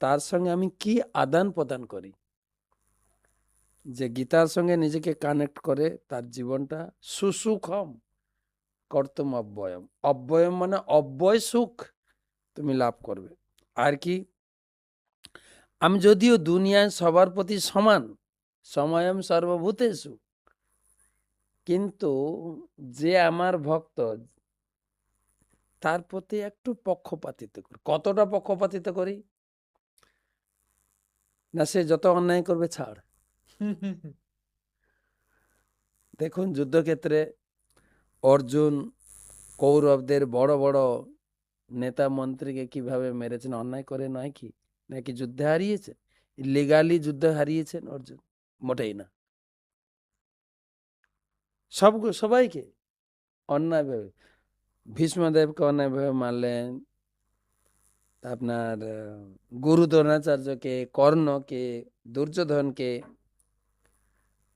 তার সঙ্গে আমি কি আদান প্রদান করি। যে গীতার সঙ্গে নিজেকে কানেক্ট করে, তার জীবনটা সুসুখম কর্তম অব্যয়ম। অব্যয়ম মানে অব্যয় সুখ তুমি লাভ করবে। আর কি আমি যদিও দুনিয়ায় সবার প্রতি সমান, সময়ম সর্বভূতেষু, কিন্তু যে আমার ভক্ত তার প্রতি একটু পক্ষপাতিত্ব করি। কতটা পক্ষপাতিত্ব করি? না সে যত অন্যায় করবে ছাড়। দেখুন যুদ্ধক্ষেত্রে অর্জুন কৌরবদের বড় বড় নেতা মন্ত্রীকে কিভাবে মেরেছেন, অন্যায় করে নয় কি? নাকি যুদ্ধে হারিয়েছেন? লিগালি যুদ্ধে হারিয়েছেন অর্জুন? মোটেই না। সবাইকে অন্যায়ভাবে, ভীষ্মদেবকে অন্যায়ভাবে মারলেন, আপনার গুরু দ্রোণাচার্যকে, কর্ণকে, দুর্যোধনকে।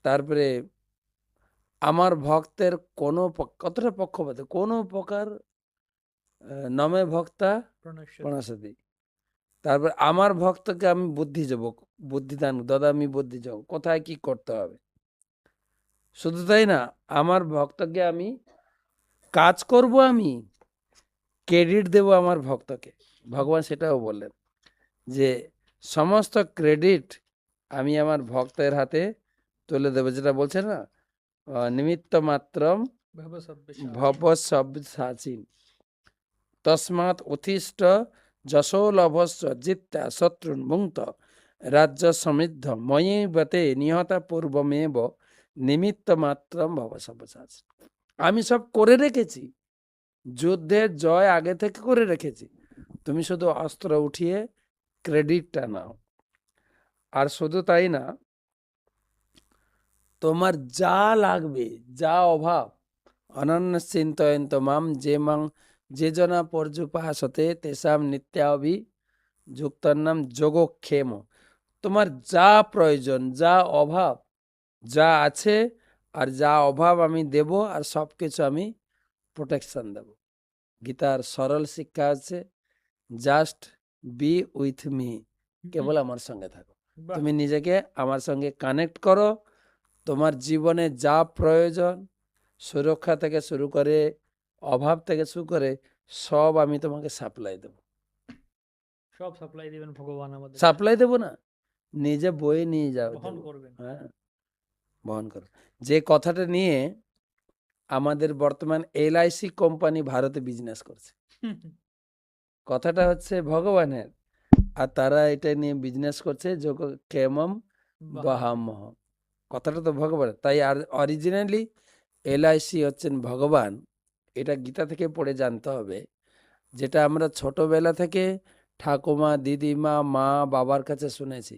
তারপরে আমার ভক্তের কতটা পক্ষপাত, কোনো প্রকার নমে ভক্তা প্রণশ্যতি। প্রণশতি। তারপর আমার ভক্তকে আমি বুদ্ধিদান দদামি বুদ্ধি যাও, কোথায় কি করতে হবে। শুধু তাই না, আমার ভক্তকে আমি কাজ করব, আমি ক্রেডিট দেব আমার ভক্তকে। ভগবান সেটাও বললেন যে সমস্ত ক্রেডিট আমি আমার ভক্তের হাতে তুলে দেবো। যেটা বলছে না, নিমিত্ত মাত্রম ভবসব্যসাচিন তস্মাৎ উত্তিষ্ঠ যশো লভস্য জিত্যা শত্রুন ভুঙ্ক্ত রাজ্য সমৃদ্ধ ময়ীবতে নিহতা পূর্বমেব নিমিত্ত মাত্রম ভবসব্যসাচিন। আমি সব করে রেখেছি, যুদ্ধের জয় আগে থেকে করে রেখেছি, তুমি শুধু অস্ত্র উঠিয়ে ক্রেডিটটা নাও। আর শুধু তাই না, তোমার যা লাগবে, যা অভাব, অনন্য চিন্তয়ন্ত মাম যে জনা পর্যুপাসতে তেষাম নিত্যাভি যুক্তার নাম যোগক্ষেম। তোমার যা প্রয়োজন, যা অভাব, যা আছে আর যা অভাব আমি দেব, আর সব কিছু আমি প্রোটেকশন দেব। গীতার সরল শিক্ষা আছে, জাস্ট বি উইথ মি, কেবল আমার সঙ্গে থাকো। বাহ। তুমি নিজেকে আমার সঙ্গে কানেক্ট করো, তোমার জীবনে যা প্রয়োজন, সুরক্ষা থেকে শুরু করে, অভাব থেকে শুরু করে, সব আমি তোমাকে সাপ্লাই দেব। সব সাপ্লাই দিবেন ভগবান আমাদের, সাপ্লাই দেব না, নিজে বয়ে নিয়ে যাও, বহন দেবো। করবেন। হ্যাঁ, বহন করো। যে কথাটা নিয়ে আমাদের বর্তমান LIC কোম্পানি ভারতে বিজনেস করছে, কথাটা হচ্ছে ভগবানের, আর তারা এটা নিয়ে বিজনেস করছে যোগ ক্ষেমম বহামহ। কথাটা তো ভগবান। তাই আর অরিজিনালি LIC হচ্ছেন ভগবান, এটা গীতা থেকে পড়ে জানতে হবে। যেটা আমরা ছোটবেলা থেকে ঠাকুমা, দিদিমা, মা, বাবার কাছে শুনেছি,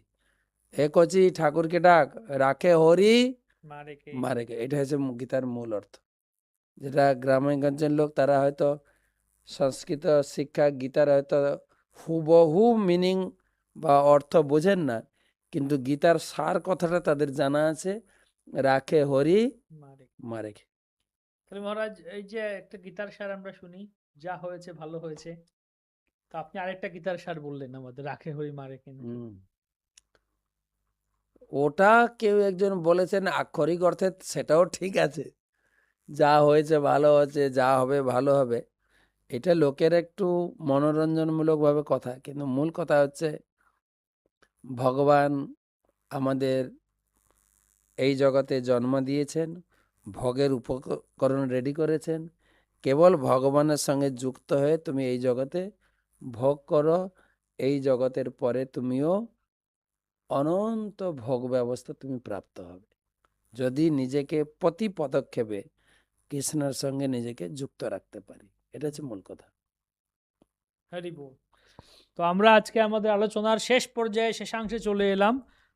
এ কচি ঠাকুরকে ডাক, রাখে হরি মারে কে। এটা হচ্ছে গীতার মূল অর্থ। যেটা গ্রামেগঞ্জের লোক, তারা হয়তো সংস্কৃত শিক্ষা, গীতার হয়তো হুবহু মিনিং বা অর্থ বোঝেন না, কিন্তু গীতার সার কথাটা তাদের জানা আছে, রাখে হরি মারে কে। তাহলে মহারাজ, এই যে একটা গীতার সার আমরা শুনি, যা হয়েছে ভালো হয়েছে, তো আপনি আরেকটা গীতার সার বললেন আমাদের, রাখে হরি মারে কেন। ওটা কেউ একজন বলেছেন আক্ষরিক অর্থে, সেটাও ঠিক আছে, যা হয়েছে ভালো হয়েছে, যা হবে ভালো হবে, এটা লোকের একটু মনোরঞ্জনমূলক ভাবে কথা, কিন্তু মূল কথা হচ্ছে ভগবান আমাদের এই জগতে জন্ম দিয়েছেন, ভোগের উপকরণ রেডি করেছেন। কেবল ভগবানের সঙ্গে যুক্ত হয়ে তুমি এই জগতে ভোগ করো, এই জগতের পরে তুমিও অনন্ত ভোগ ব্যবস্থা তুমি প্রাপ্ত হবে, যদি নিজেকে প্রতি পদক্ষেপে কৃষ্ণের সঙ্গে নিজেকে যুক্ত রাখতে পারি। এটা হচ্ছে মূল কথা। হরি বল। তো আমরা আজকে আমাদের আলোচনার শেষ পর্যায়ে, শেষাংশে চলে এলাম।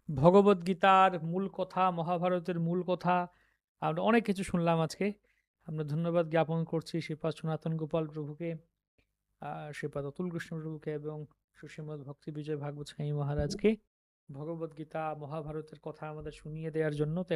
ভগবদ গীতার মূল কথা, মহাভারতের মূল কথা, আমরা অনেক কিছু শুনলাম আজকে। আমরা ধন্যবাদ জ্ঞাপন করছি শ্রীপাদ সনাতন গোপাল প্রভুকে, শ্রীপাদ অতুল কৃষ্ণ প্রভুকে এবং সুশ্রীমদ ভক্তি বিজয় ভাগবত স্বামী মহারাজকে ভগবদ গীতা, মহাভারতের কথা আমাদের শুনিয়ে দেওয়ার জন্য। তো